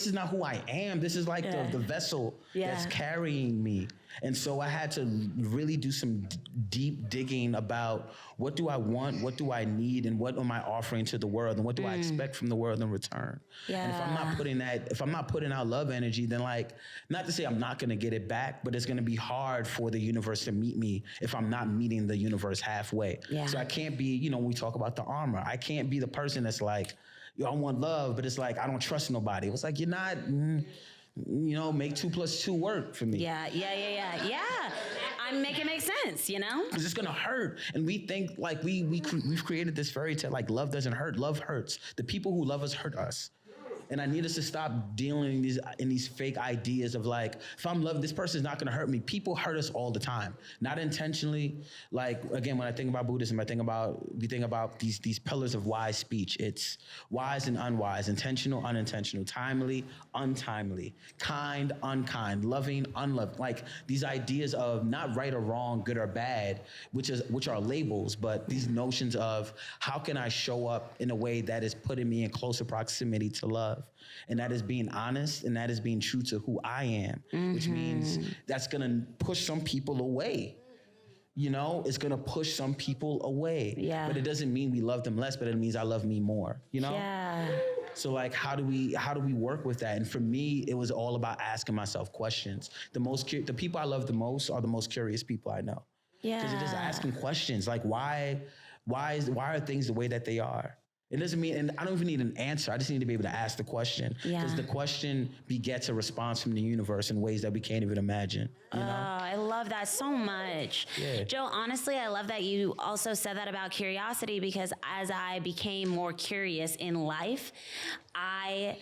is not who I am. This is like the vessel that's carrying me. And so I had to really do some deep digging about what do I want, what do I need, and what am I offering to the world, and what do I expect from the world in return? Yeah. And if I'm not putting out love energy, then like, not to say I'm not gonna get it back, but it's gonna be hard for the universe to meet me if I'm not meeting the universe halfway. Yeah. So I can't be, you know, when we talk about the armor, I can't be the person that's like, yo, I want love, but it's like, I don't trust nobody. It was like, you're not, you know, make 2 + 2 work for me. Yeah. I'm making it make sense, you know? It's just gonna hurt. And we think like we've created this fairy tale, like love doesn't hurt, love hurts. The people who love us hurt us. And I need us to stop dealing in these fake ideas of like, if I'm loved, this person's not gonna hurt me. People hurt us all the time, not intentionally. Like, again, when I think about Buddhism, we think about these pillars of wise speech. It's wise and unwise, intentional, unintentional, timely, untimely, kind, unkind, loving, unloved. Like these ideas of not right or wrong, good or bad, which are labels, but these notions of how can I show up in a way that is putting me in closer proximity to love. And that is being honest, and that is being true to who I am, which means that's gonna push some people away. You know, it's gonna push some people away. Yeah. But it doesn't mean we love them less, but it means I love me more, you know? Yeah. So like, how do we work with that? And for me, it was all about asking myself questions. The people I love the most are the most curious people I know. Yeah. Because they're just asking questions like, why are things the way that they are? It doesn't mean, and I don't even need an answer. I just need to be able to ask the question. Because the question begets a response from the universe in ways that we can't even imagine. You know? I love that so much. Yeah. Joe, honestly, I love that you also said that about curiosity, because as I became more curious in life, I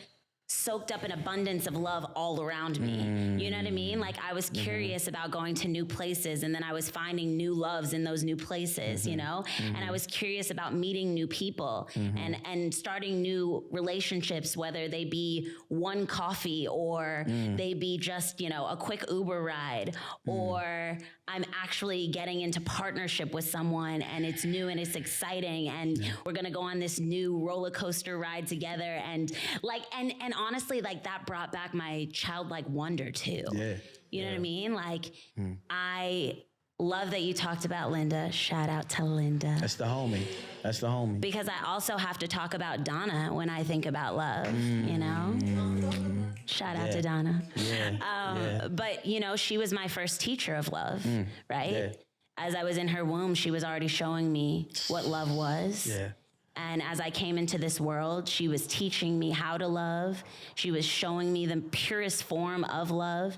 soaked up an abundance of love all around me. You know what I mean? Like I was curious about going to new places, and then I was finding new loves in those new places, you know? And I was curious about meeting new people and starting new relationships, whether they be one coffee or they be just, you know, a quick Uber ride, or I'm actually getting into partnership with someone and it's new and it's exciting and we're gonna go on this new roller coaster ride together, and like, and honestly, like that brought back my childlike wonder too. Yeah. You know what I mean? Like I love that you talked about Linda. Shout out to Linda. That's the homie. Because I also have to talk about Donna when I think about love, you know? Shout out to Donna. But, you know, she was my first teacher of love, right? Yeah. As I was in her womb, she was already showing me what love was. Yeah. And as I came into this world, she was teaching me how to love. She was showing me the purest form of love.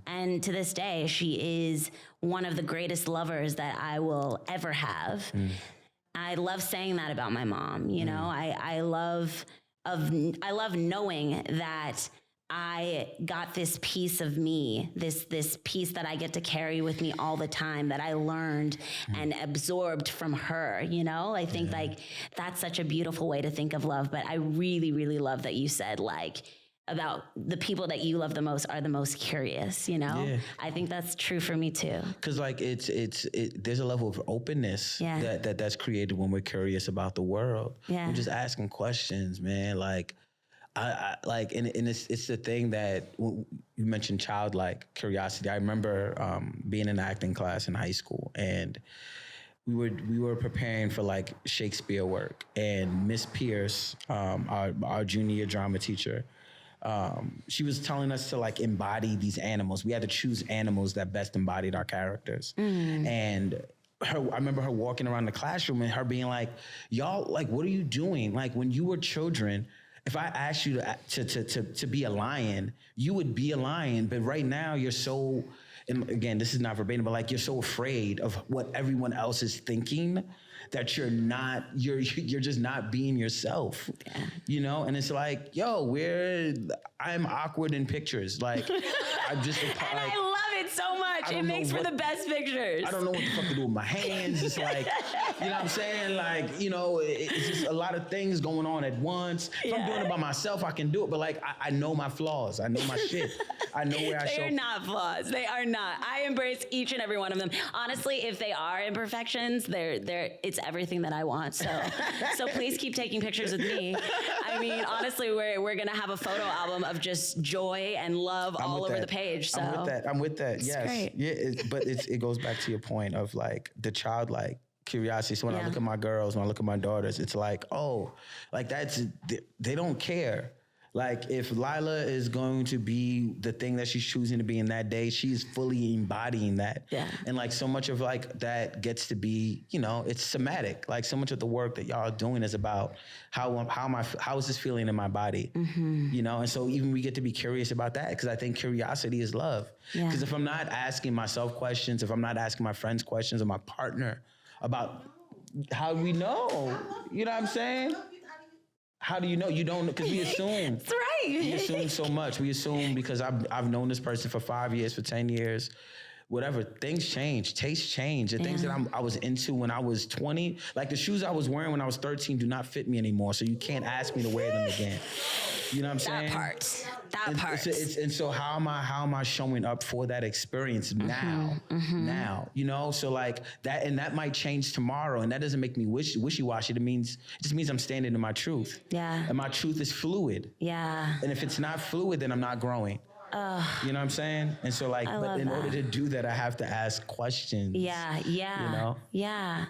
And to this day, she is one of the greatest lovers that I will ever have. I love saying that about my mom. You know, I love knowing that I got this piece of me, this piece that I get to carry with me all the time, that I learned and absorbed from her, you know? I think like that's such a beautiful way to think of love. But I really, really love that you said like about the people that you love the most are the most curious, you know? Yeah. I think that's true for me too. Cause like there's a level of openness that's created when we're curious about the world. Yeah. We're just asking questions, man. Like, I like, and it's the thing that you mentioned childlike curiosity. I remember being in an acting class in high school, and we were preparing for like Shakespeare work, and Miss Pierce, our junior drama teacher, she was telling us to like embody these animals. We had to choose animals that best embodied our characters, and I remember her walking around the classroom and her being like, y'all, like, what are you doing? Like, when you were children, if I asked you to be a lion, you would be a lion. But right now you're so, and again, this is not verbatim, but like, you're so afraid of what everyone else is thinking that you're just not being yourself, you know? And it's like, yo, I'm awkward in pictures. Like, I'm just and I love it so much. It makes for the best pictures. I don't know what the fuck to do with my hands. It's like, you know what I'm saying? Like, you know, it's just a lot of things going on at once. If I'm doing it by myself, I can do it. But like, I know my flaws. I know my shit. I know where I show. They are not flaws. They are not. I embrace each and every one of them. Honestly, if they are imperfections, it's everything that I want. So please keep taking pictures with me. I mean, honestly, we're gonna have a photo album of just joy and love all over the page. So I'm with that. It's yes. great. Yeah. But it goes back to your point of like the childlike curiosity. So when I look at my girls, when I look at my daughters, it's like, oh, like they don't care. Like, if Lila is going to be the thing that she's choosing to be in that day, she's fully embodying that. Yeah. And like, so much of like that gets to be, you know, it's somatic. Like, so much of the work that y'all are doing is about how is this feeling in my body? Mm-hmm. You know, and so even we get to be curious about that, because I think curiosity is love. Because if I'm not asking myself questions, if I'm not asking my friends questions or my partner about how we know, you know what I'm saying? How do you know? You don't, because we assume. That's right. We assume so much. We assume because I've known this person for 5 years, for 10 years, whatever. Things change. Tastes change. The things that I was into when I was 20, like the shoes I was wearing when I was 13 do not fit me anymore. So you can't ask me to wear them again. You know what I'm saying? That part. And so how am I showing up for that experience now? Mm-hmm. Now, you know? So like that, and that might change tomorrow, and that doesn't make me wishy-washy. It just means I'm standing in my truth. Yeah. And my truth is fluid. Yeah. And if it's not fluid, then I'm not growing. You know what I'm saying? And so like, but in order to do that, I have to ask questions. Yeah. You know? Yeah.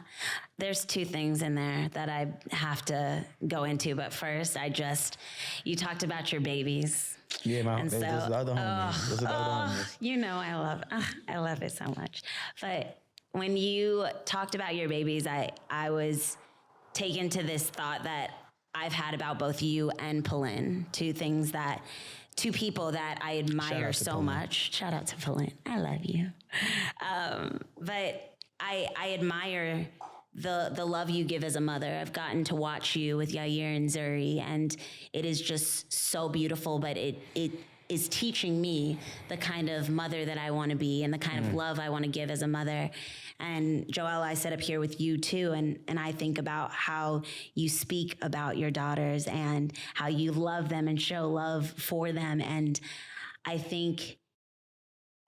There's two things in there that I have to go into, but first you talked about your babies. Yeah, man. Those are the other homies. Those are the other homies. You know, I love it so much. But when you talked about your babies, I was taken to this thought that I've had about both you and Pilin, two people that I admire so much. Shout out to Pilin. I love you. But I admire the love you give as a mother. I've gotten to watch you with Yair and Zuri, and it is just so beautiful, but it is teaching me the kind of mother that I want to be and the kind of love I want to give as a mother. And Joél, I sit up here with you too, and I think about how you speak about your daughters and how you love them and show love for them. And I think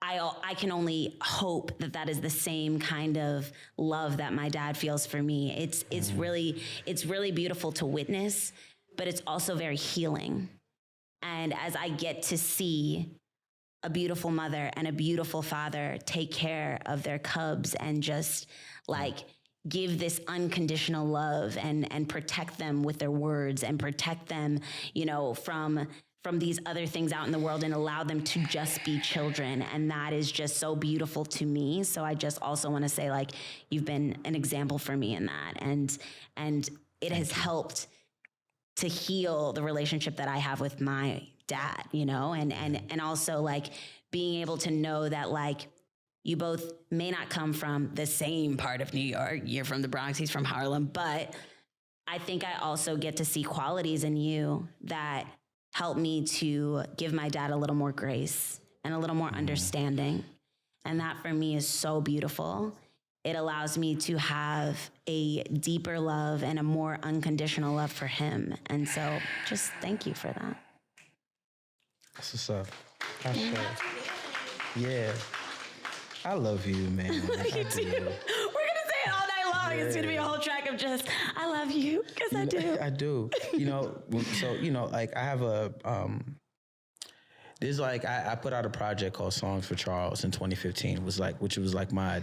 I can only hope that is the same kind of love that my dad feels for me. It's really beautiful to witness, but it's also very healing. And as I get to see a beautiful mother and a beautiful father take care of their cubs and just like give this unconditional love and protect them with their words and protect them, you know, from these other things out in the world and allow them to just be children. And that is just so beautiful to me. So I just also want to say, like, you've been an example for me in that. And it has helped to heal the relationship that I have with my dad, you know, and also like being able to know that like you both may not come from the same part of New York. You're from the Bronx, he's from Harlem, but I think I also get to see qualities in you that help me to give my dad a little more grace and a little more understanding. And that for me is so beautiful. It allows me to have a deeper love and a more unconditional love for him. And so just thank you for that. That's what's up. Yeah. I love you, man. You too. We're going to say it all night long. Yeah. It's going to be a whole track of just, I love you, because I do. I do. You know, so, you know, like I have there's like, I put out a project called Songs for Charles in 2015. It was like my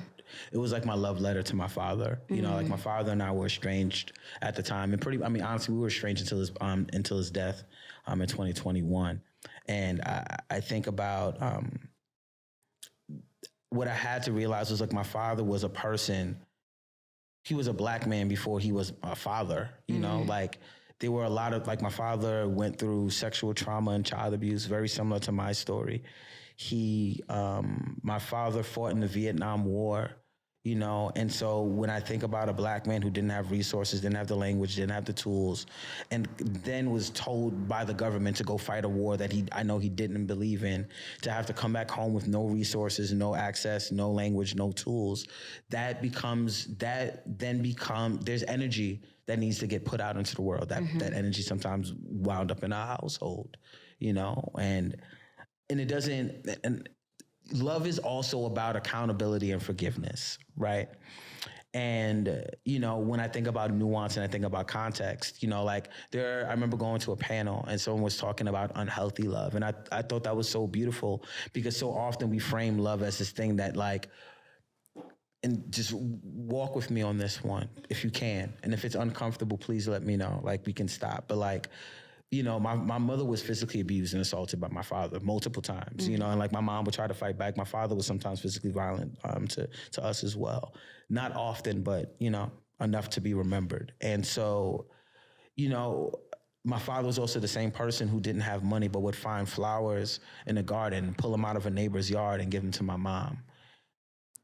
love letter to my father. You know, like my father and I were estranged at the time, and honestly, we were estranged until his death in 2021. And I think about what I had to realize was like my father was a person he was a black man before he was a father, you know, like there were a lot of, like my father went through sexual trauma and child abuse, very similar to my story. My father fought in the Vietnam War, you know, and so when I think about a black man who didn't have resources, didn't have the language, didn't have the tools, and then was told by the government to go fight a war that I know he didn't believe in, to have to come back home with no resources, no access, no language, no tools, there's energy that needs to get put out into the world. That energy sometimes wound up in our household, you know, and it doesn't, and love is also about accountability and forgiveness, right? And, you know, when I think about nuance and I think about context, you know, like I remember going to a panel and someone was talking about unhealthy love. And I thought that was so beautiful because so often we frame love as this thing that like, and just walk with me on this one if you can. And if it's uncomfortable, please let me know, like we can stop. But like, you know, my mother was physically abused and assaulted by my father multiple times, you know, and like my mom would try to fight back. My father was sometimes physically violent to us as well. Not often, but, you know, enough to be remembered. And so, you know, my father was also the same person who didn't have money, but would find flowers in the garden and pull them out of a neighbor's yard and give them to my mom.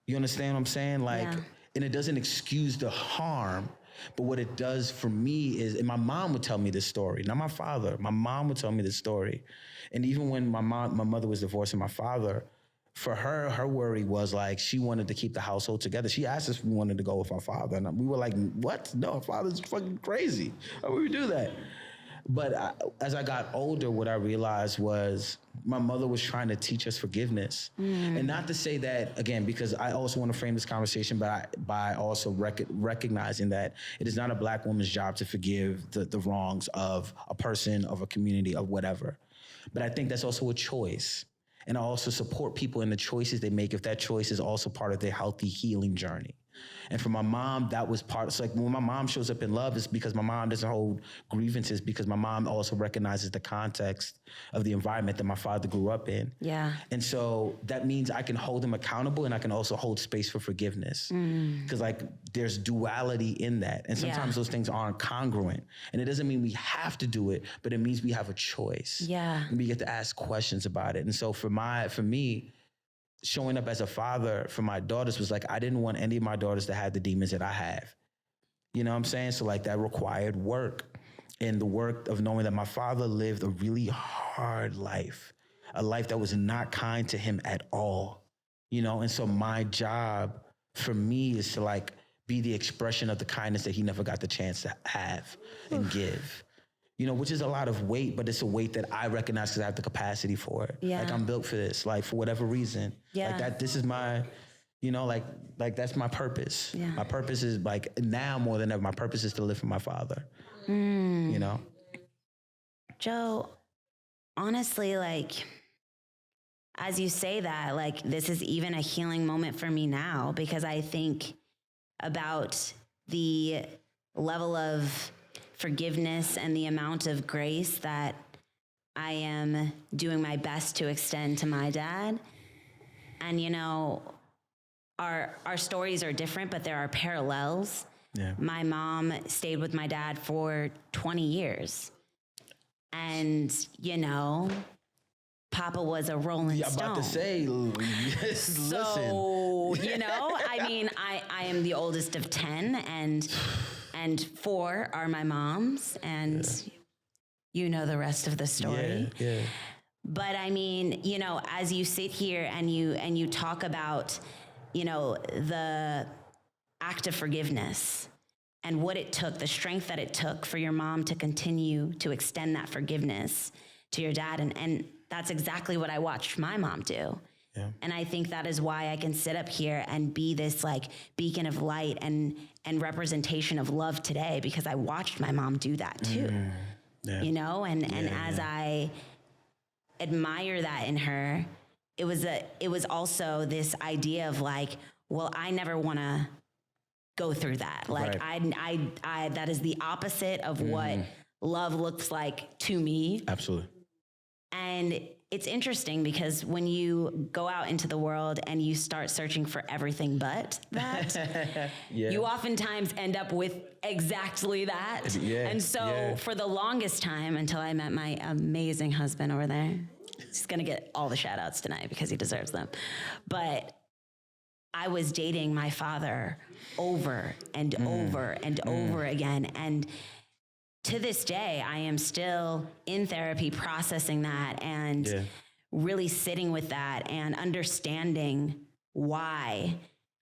You understand what I'm saying? Like, and it doesn't excuse the harm, but what it does for me is, and my mom would tell me this story, not my father, my mom would tell me this story. And even when my mother was divorcing my father, for her worry was like, she wanted to keep the household together. She asked us if we wanted to go with our father. And we were like, what? No, our father's fucking crazy. How would we do that? But as I got older, what I realized was my mother was trying to teach us forgiveness. And not to say that, again, because I also want to frame this conversation by also recognizing that it is not a black woman's job to forgive the wrongs of a person, of a community, of whatever. But I think that's also a choice. And I also support people in the choices they make if that choice is also part of their healthy healing journey. And for my mom, that was part. It's like when my mom shows up in love, it's because my mom doesn't hold grievances, because my mom also recognizes the context of the environment that my father grew up in. Yeah. And so that means I can hold him accountable, and I can also hold space for forgiveness. Because like there's duality in that. And sometimes those things aren't congruent. And it doesn't mean we have to do it, but it means we have a choice. Yeah. And we get to ask questions about it. And so for me, showing up as a father for my daughters was like, I didn't want any of my daughters to have the demons that I have. You know what I'm saying? So like that required work, and the work of knowing that my father lived a really hard life, a life that was not kind to him at all, you know? And so my job for me is to like be the expression of the kindness that he never got the chance to have and give. You know, which is a lot of weight, but it's a weight that I recognize because I have the capacity for it. Yeah. Like I'm built for this, like for whatever reason. Yeah. Like that, this is my, you know, like that's my purpose. Yeah. My purpose is like now more than ever, my purpose is to live for my father, you know? Joe, honestly, like, as you say that, like this is even a healing moment for me now, because I think about the level of forgiveness and the amount of grace that I am doing my best to extend to my dad. And, you know, our stories are different, but there are parallels. Yeah. My mom stayed with my dad for 20 years. And, you know, Papa was a Rolling Stone. I'm about to say, so, you know, I mean, I am the oldest of 10, and 4 are my moms, and you know the rest of the story. Yeah. But I mean, you know, as you sit here and you talk about, you know, the act of forgiveness and what it took, the strength that it took for your mom to continue to extend that forgiveness to your dad, and that's exactly what I watched my mom do. Yeah. And I think that is why I can sit up here and be this like beacon of light and representation of love today, because I watched my mom do that too. You know, and as I admire that in her, it was also this idea of like, well, I never want to go through that. Like I that is the opposite of what love looks like to me. Absolutely. And it's interesting because when you go out into the world and you start searching for everything but that, you oftentimes end up with exactly that. And so for the longest time, until I met my amazing husband over there, he's going to get all the shout outs tonight because he deserves them. But I was dating my father over and over and over again. And to this day, I am still in therapy processing that and really sitting with that and understanding why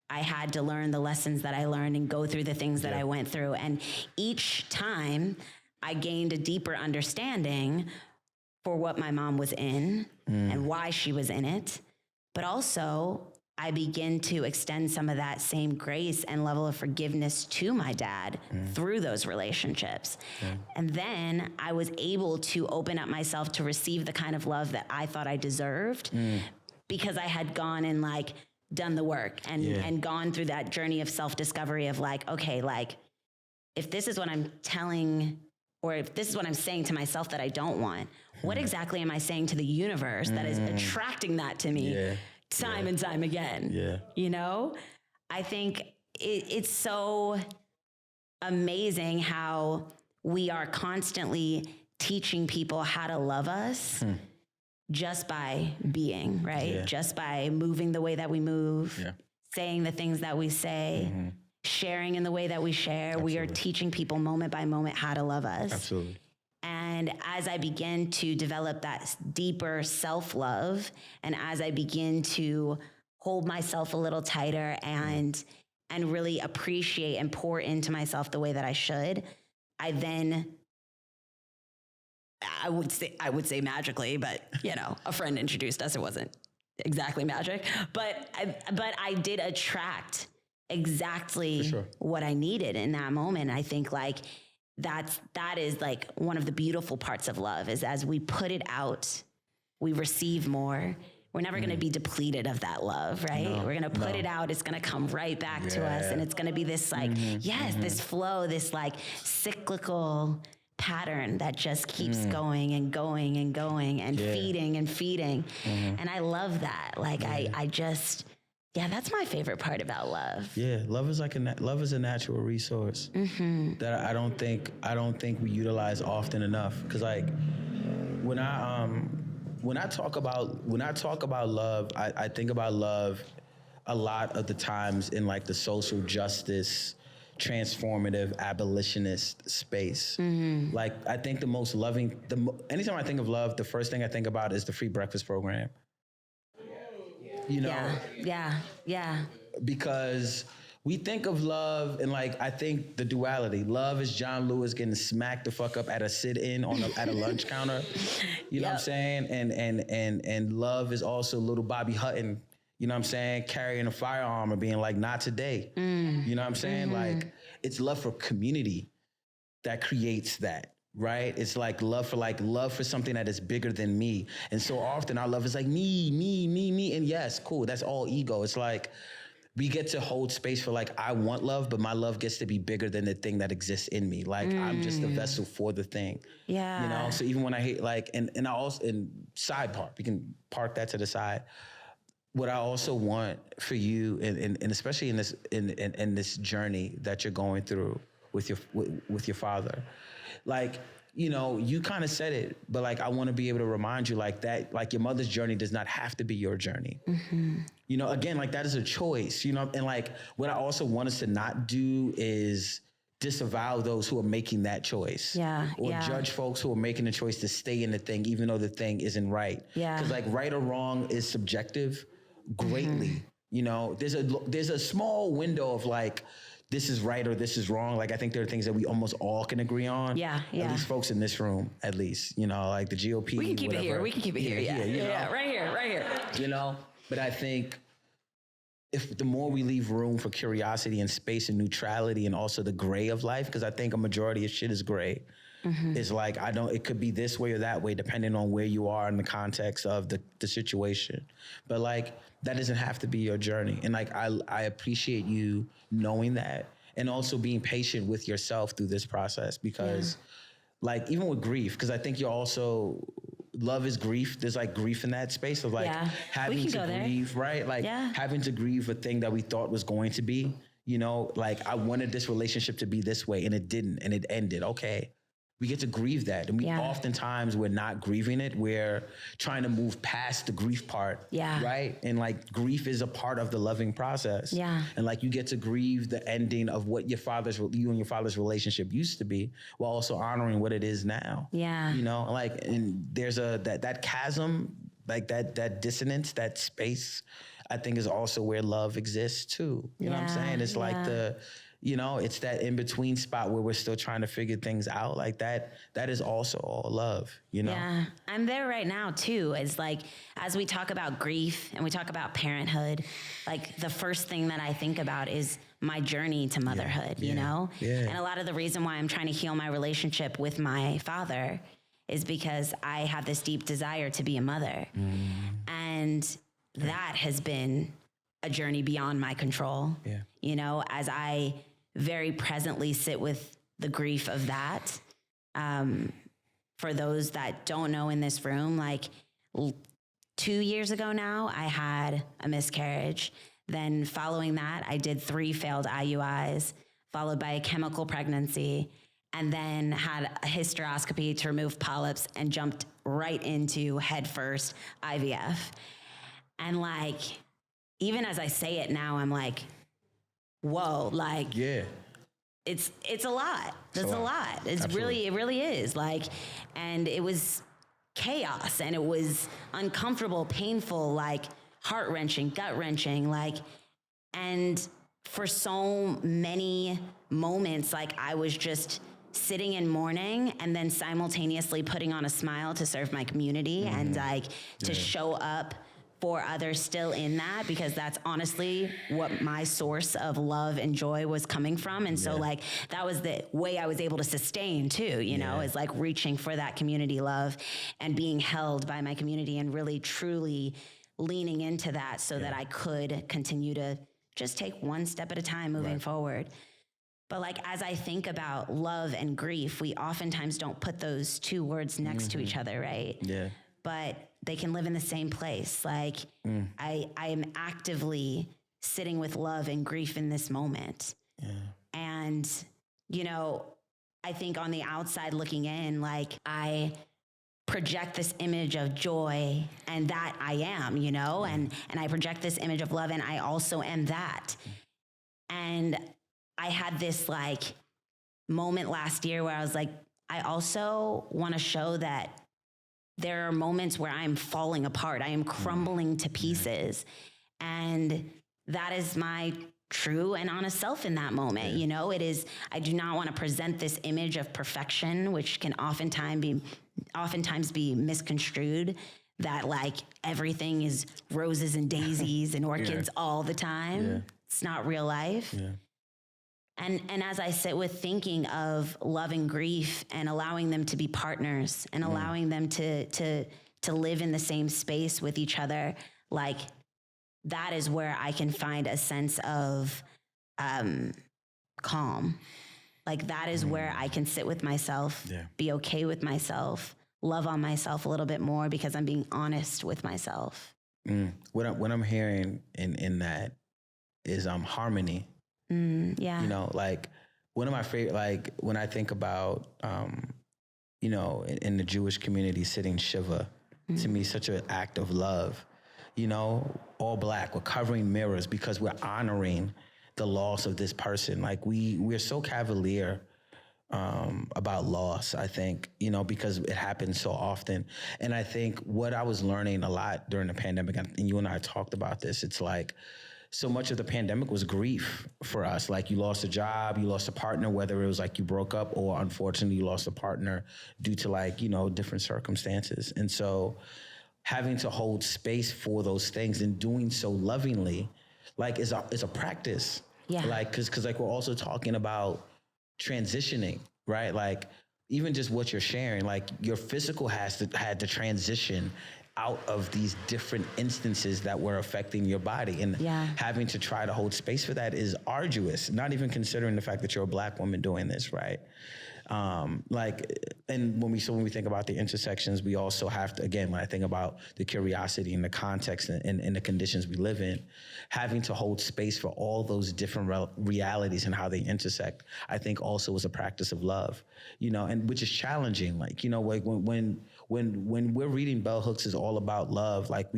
I had to learn the lessons that I learned and go through the things that I went through. And each time I gained a deeper understanding for what my mom was in and why she was in it. But also I begin to extend some of that same grace and level of forgiveness to my dad through those relationships. And then I was able to open up myself to receive the kind of love that I thought I deserved because I had gone and like done the work and gone through that journey of self-discovery of like, okay, like if this is what I'm telling, or if this is what I'm saying to myself that I don't want, what exactly am I saying to the universe that is attracting that to me? Time and time again. You know, I think it's so amazing how we are constantly teaching people how to love us just by being, right? Just by moving the way that we move, saying the things that we say, sharing in the way that we share. We are teaching people moment by moment how to love us. Absolutely. And as I begin to develop that deeper self-love, and as I begin to hold myself a little tighter and really appreciate and pour into myself the way that I should, I would say magically, but you know, a friend introduced us. It wasn't exactly magic, but I did attract exactly what I needed in that moment. I think like, that is like one of the beautiful parts of love is as we put it out, we receive more. We're never going to be depleted of that love, right? We're going to put it out. It's going to come right back to us. And it's going to be this like, this flow, this like cyclical pattern that just keeps going and going and going and feeding and feeding. And I love that. Like I just, that's my favorite part about love. Yeah, love is a natural resource that I don't think we utilize often enough. Because like when I talk about love, I think about love a lot of the times in like the social justice, transformative, abolitionist space. Like I think the most loving, anytime I think of love, the first thing I think about is the free breakfast program. You know? Yeah. Because we think of love and like, I think the duality. Love is John Lewis getting smacked the fuck up at a sit-in at a lunch counter. You know what I'm saying? And love is also little Bobby Hutton, you know what I'm saying, carrying a firearm or being like, not today. You know what I'm saying? Like, it's love for community that creates that. Right? It's like love for something that is bigger than me. And so often our love is like me. And yes, cool. That's all ego. It's like we get to hold space for like, I want love, but my love gets to be bigger than the thing that exists in me. Like I'm just a vessel for the thing. Yeah. You know? So even when I hate like, and I also, in sidebar, we can park that to the side. What I also want for you, and especially in this journey that you're going through with your father, like, you know, you kind of said it, but like, I want to be able to remind you like that, like your mother's journey does not have to be your journey. You know, again, like that is a choice, you know, and like what I also want us to not do is disavow those who are making that choice. Or judge folks who are making the choice to stay in the thing, even though the thing isn't right. Because like right or wrong is subjective greatly. You know, there's a small window of like, this is right or this is wrong. Like, I think there are things that we almost all can agree on. At least folks in this room, at least, you know, like the GOP. We can keep it here. Right here. You know, but I think if the more we leave room for curiosity and space and neutrality and also the gray of life, because I think a majority of shit is gray. It's like, it could be this way or that way, depending on where you are in the context of the situation. But like, that doesn't have to be your journey. And like, I appreciate you knowing that and also being patient with yourself through this process because like, even with grief, because I think you're also, love is grief. There's like grief in that space of like having to grieve, right? Like having to grieve a thing that we thought was going to be, you know, like I wanted this relationship to be this way and it didn't and it ended. Okay. We get to grieve that. And we oftentimes we're not grieving it. We're trying to move past the grief part. Yeah. Right. And like grief is a part of the loving process. Yeah. And like you get to grieve the ending of what you and your father's relationship used to be while also honoring what it is now. Yeah. You know, like, and there's that chasm, like that dissonance, that space, I think is also where love exists too. You know what I'm saying? It's like you know, it's that in-between spot where we're still trying to figure things out like that. That is also all love, you know? Yeah, I'm there right now too. It's like, as we talk about grief and we talk about parenthood, like the first thing that I think about is my journey to motherhood, you know? Yeah. And a lot of the reason why I'm trying to heal my relationship with my father is because I have this deep desire to be a mother. And that has been a journey beyond my control. Yeah. You know, as I very presently sit with the grief of that. For those that don't know in this room, like 2 years ago now, I had a miscarriage. Then following that, I did 3 failed IUIs, followed by a chemical pregnancy, and then had a hysteroscopy to remove polyps and jumped right into headfirst IVF. And like, even as I say it now, I'm like, whoa, like, it's a lot. It's a lot. It's Absolutely. It really is. Like, and it was chaos and it was uncomfortable, painful, like heart-wrenching, gut-wrenching, like, and for so many moments, like I was just sitting in mourning and then simultaneously putting on a smile to serve my community and like to show up for others still in that, because that's honestly what my source of love and joy was coming from. And so like, that was the way I was able to sustain too, you know, is like reaching for that community love and being held by my community and really truly leaning into that so that I could continue to just take one step at a time moving forward. But like, as I think about love and grief, we oftentimes don't put those 2 words next to each other, right? Yeah. But they can live in the same place. Like I am actively sitting with love and grief in this moment. Yeah. And, you know, I think on the outside looking in, like I project this image of joy and that I am, you know, and I project this image of love and I also am that. And I had this like moment last year where I was like, I also want to show that there are moments where I'm falling apart. I am crumbling to pieces. And that is my true and honest self in that moment. You know, it is, I do not want to present this image of perfection, which can oftentimes be misconstrued, that like everything is roses and daisies and orchids all the time. Yeah. It's not real life. Yeah. And as I sit with thinking of love and grief and allowing them to be partners and allowing them to live in the same space with each other, like that is where I can find a sense of calm. Like that is where I can sit with myself, be okay with myself, love on myself a little bit more because I'm being honest with myself. What I'm hearing in that is harmony. You know, like one of my favorite, like when I think about, you know, in the Jewish community sitting Shiva, to me, such an act of love, you know, all black, we're covering mirrors because we're honoring the loss of this person. Like we're so cavalier about loss, I think, you know, because it happens so often. And I think what I was learning a lot during the pandemic, and you and I talked about this, it's like, so much of the pandemic was grief for us. Like you lost a job, you lost a partner, whether it was like you broke up or unfortunately you lost a partner due to like, you know, different circumstances. And so having to hold space for those things and doing so lovingly, like is a practice. Yeah. Like, cause like we're also talking about transitioning, right? Like even just what you're sharing, like your physical had to transition out of these different instances that were affecting your body, and having to try to hold space for that is arduous, not even considering the fact that you're a black woman doing this, right? And when we think about the intersections, we also have to, again, when I think about the curiosity and the context and the conditions we live in, having to hold space for all those different realities and how they intersect, I think also is a practice of love, and which is challenging. Like, when we're reading Bell Hooks is all about love. Like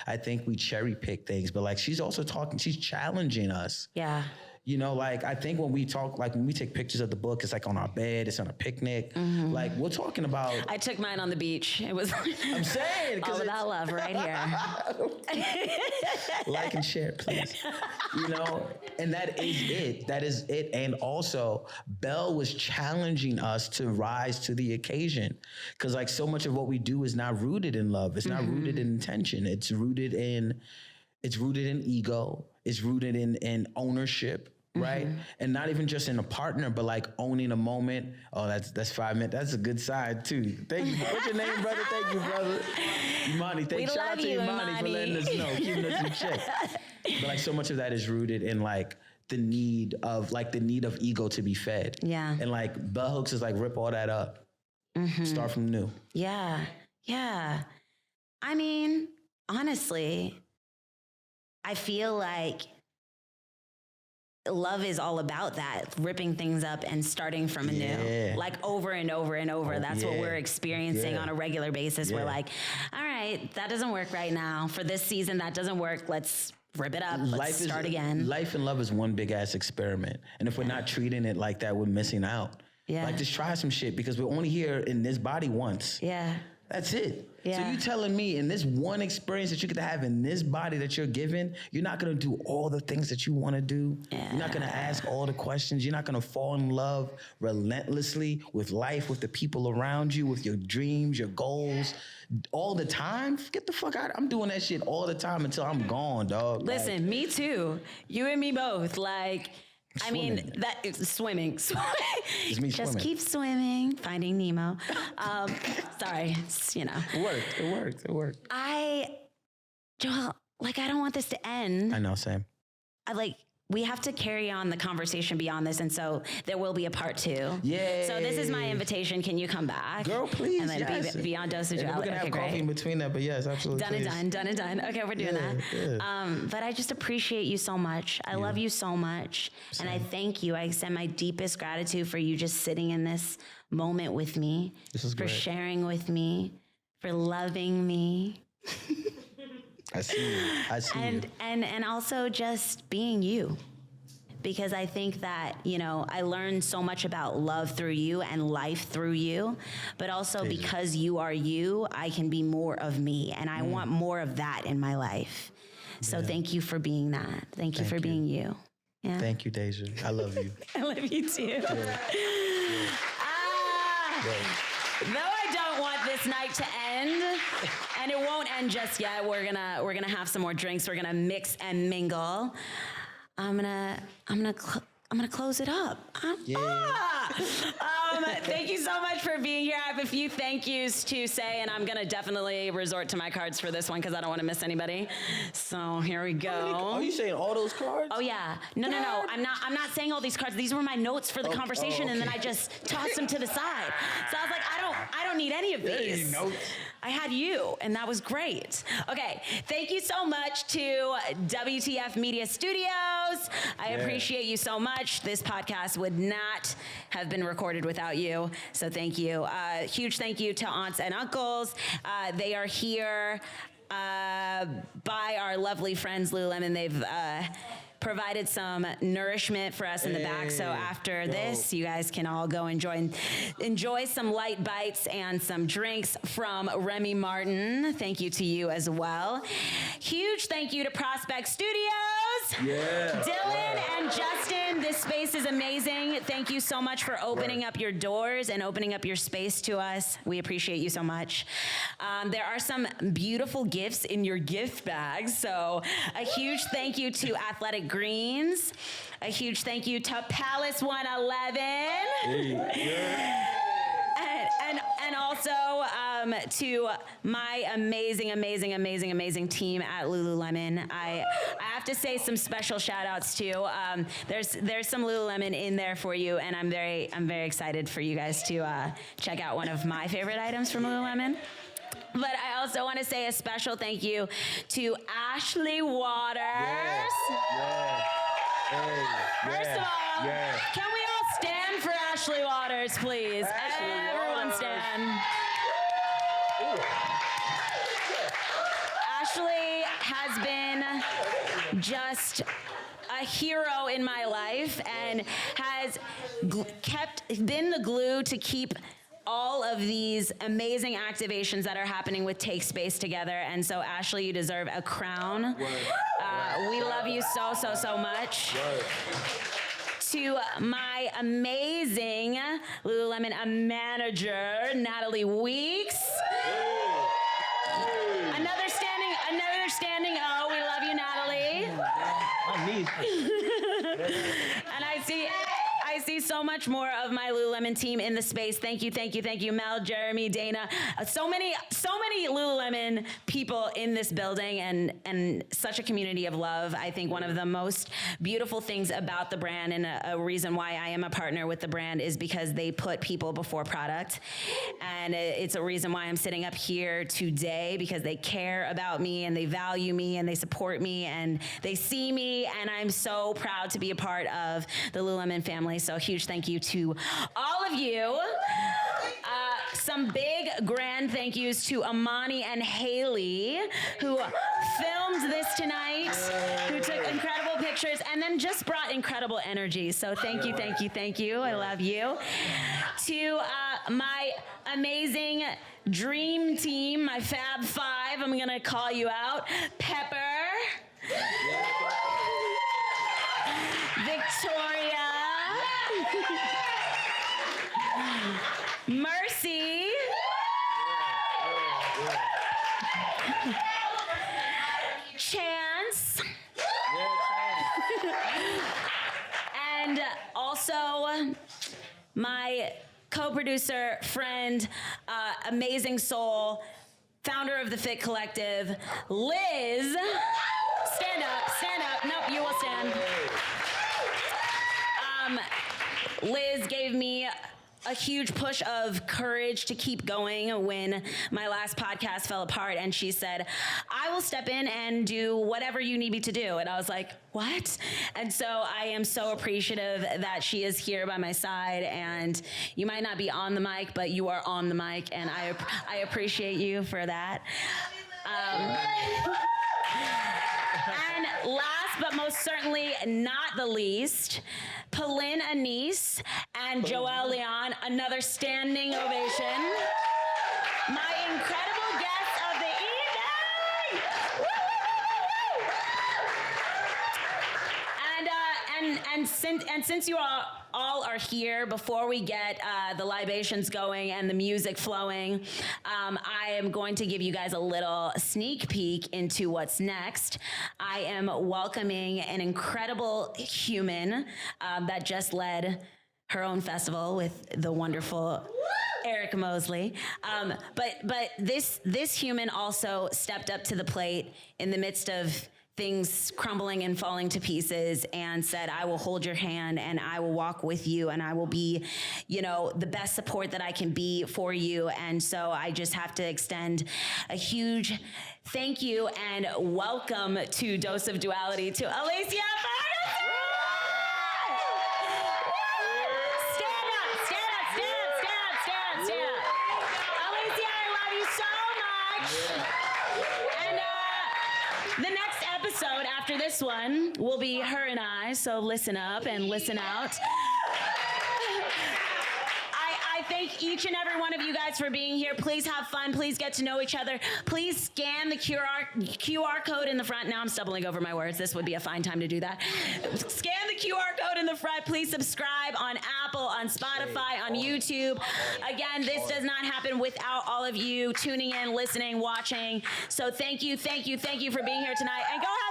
I think we cherry pick things, but like she's also she's challenging us. Yeah. I think when we talk, like when we take pictures of the book, it's like on our bed, it's on a picnic. Like we're talking about. I took mine on the beach. It was. I'm saying all about love right here. Like and share, please. And that is it. That is it. And also, Belle was challenging us to rise to the occasion, because like so much of what we do is not rooted in love. It's not rooted in intention. It's rooted in ego. It's rooted in ownership. Right? And not even just in a partner, but like owning a moment. Oh, that's 5 minutes. That's a good side too. Thank you. What's your name, brother? Thank you, brother. Imani, shout out to Imani for letting us know, keeping us in check. But like so much of that is rooted in like the need of ego to be fed. Yeah. And like Bell Hooks is like rip all that up. Start from new. Yeah. Yeah. I mean, honestly, I feel like love is all about that, ripping things up and starting from anew, like over and over and over. That's what we're experiencing on a regular basis. We're like, all right, that doesn't work right now. For this season, that doesn't work. Let's rip it up. Let's start again. Life and love is one big ass experiment. And if we're not treating it like that, we're missing out. Yeah. Like just try some shit, because we're only here in this body once. Yeah. That's it. Yeah. So you telling me in this one experience that you get to have in this body that you're given, you're not going to do all the things that you want to do. Yeah. You're not going to ask all the questions. You're not going to fall in love relentlessly with life, with the people around you, with your dreams, your goals, all the time. Get the fuck out. I'm doing that shit all the time until I'm gone, dog. Listen, me too. You and me both. Like, Swimming. I mean, that is swimming. It's me Just swimming. keep swimming, finding Nemo. Sorry, It worked. Joél, like, I don't want this to end. I know, Sam. We have to carry on the conversation beyond this, and so there will be a part 2. Yay. So this is my invitation. Can you come back? Girl, please, And then yes. be beyond Dose of And Duality. we're going to have coffee great. in between that, but yes, absolutely. Done and done. Okay, we're doing that. Yeah. But I just appreciate you so much. I love you so much. Same. And I thank you. I extend my deepest gratitude for you just sitting in this moment with me. This is for great. sharing with me, for loving me. I see you. And also just being you. Because I think that, I learned so much about love through you and life through you, but also because you are you, I can be more of me, and I want more of that in my life. So thank you for being that. Thank you for being you. Yeah. Thank you, Deja. I love you. I love you too. Though I don't want this night to end, and it won't end just yet. We're gonna have some more drinks. We're gonna mix and mingle. I'm gonna close it up. Thank you so much for being here. I have a few thank yous to say, and I'm gonna definitely resort to my cards for this one because I don't want to miss anybody. So here we go. Are you saying all those cards? Oh yeah. No. I'm not saying all these cards. These were my notes for the conversation, and then I just tossed them to the side. So I was like, I don't need any of these. Notes. I had you, and that was great. Okay, thank you so much to WTF Media Studios. I appreciate you so much. This podcast would not have been recorded without you, so thank you. Huge thank you to aunts and uncles. They are here by our lovely friends Lululemon. They've provided some nourishment for us in the back. So after this, you guys can all go enjoy some light bites and some drinks from Remy Martin. Thank you to you as well. Huge thank you to Prospect Studios. Dylan and Justin, this space is amazing. Thank you so much for opening up your doors and opening up your space to us. We appreciate you so much. There are some beautiful gifts in your gift bags. So a huge thank you to Athletic Greens. A huge thank you to Palace 111. And also to my amazing team at Lululemon. I have to say some special shout outs too. There's some Lululemon in there for you, and I'm very excited for you guys to check out one of my favorite items from Lululemon. But I also want to say a special thank you to Ashley Waters. First of all, can we all stand for Ashley Waters, please? Everyone stand. Ashley has been just a hero in my life and has been the glue to keep all of these amazing activations that are happening with Take Space together. And so, Ashley, you deserve a crown. We love you so much. To my amazing Lululemon manager, Natalie Weeks. Another standing O. We love you, Natalie. And I see so much more of my Lululemon team in the space. Thank you, Mel, Jeremy, Dana. So many Lululemon people in this building and such a community of love. I think one of the most beautiful things about the brand and a reason why I am a partner with the brand is because they put people before product. And it's a reason why I'm sitting up here today, because they care about me and they value me and they support me and they see me, and I'm so proud to be a part of the Lululemon family. So huge thank you to all of you. Some big grand thank yous to Amani and Haley, who filmed this tonight, who took incredible pictures and then just brought incredible energy. So thank you. I love you. To my amazing dream team, my Fab Five, I'm gonna call you out. Pepper, Victoria, Mercy, Chance, and also my co-producer, friend, amazing soul, founder of the Fit Collective, Liz. Stand up. Nope, you will stand. Liz gave me a huge push of courage to keep going when my last podcast fell apart, and she said, I will step in and do whatever you need me to do. And I was like, what? And so I am so appreciative that she is here by my side, and you might not be on the mic, but you are on the mic, and I appreciate you for that. And last but most certainly not the least, Pilin Anice and Joél Leon, another standing ovation. My incredible guests of the evening! And since you all are here, before we get the libations going and the music flowing, I am going to give you guys a little sneak peek into what's next. I am welcoming an incredible human that just led her own festival with the wonderful Eric Mosley. But this human also stepped up to the plate in the midst of things crumbling and falling to pieces and said, I will hold your hand and I will walk with you and I will be, the best support that I can be for you. And so I just have to extend a huge thank you and welcome to Dose of Duality to Alicia. After this one will be her and I, so listen up and listen out. I thank each and every one of you guys for being here. Please have fun. Please get to know each other. Please scan the QR code in the front. Now I'm stumbling over my words. This would be a fine time to do that. Scan the QR code in the front. Please subscribe on Apple, on Spotify, on YouTube. Again, this does not happen without all of you tuning in, listening, watching. So thank you for being here tonight. And go ahead.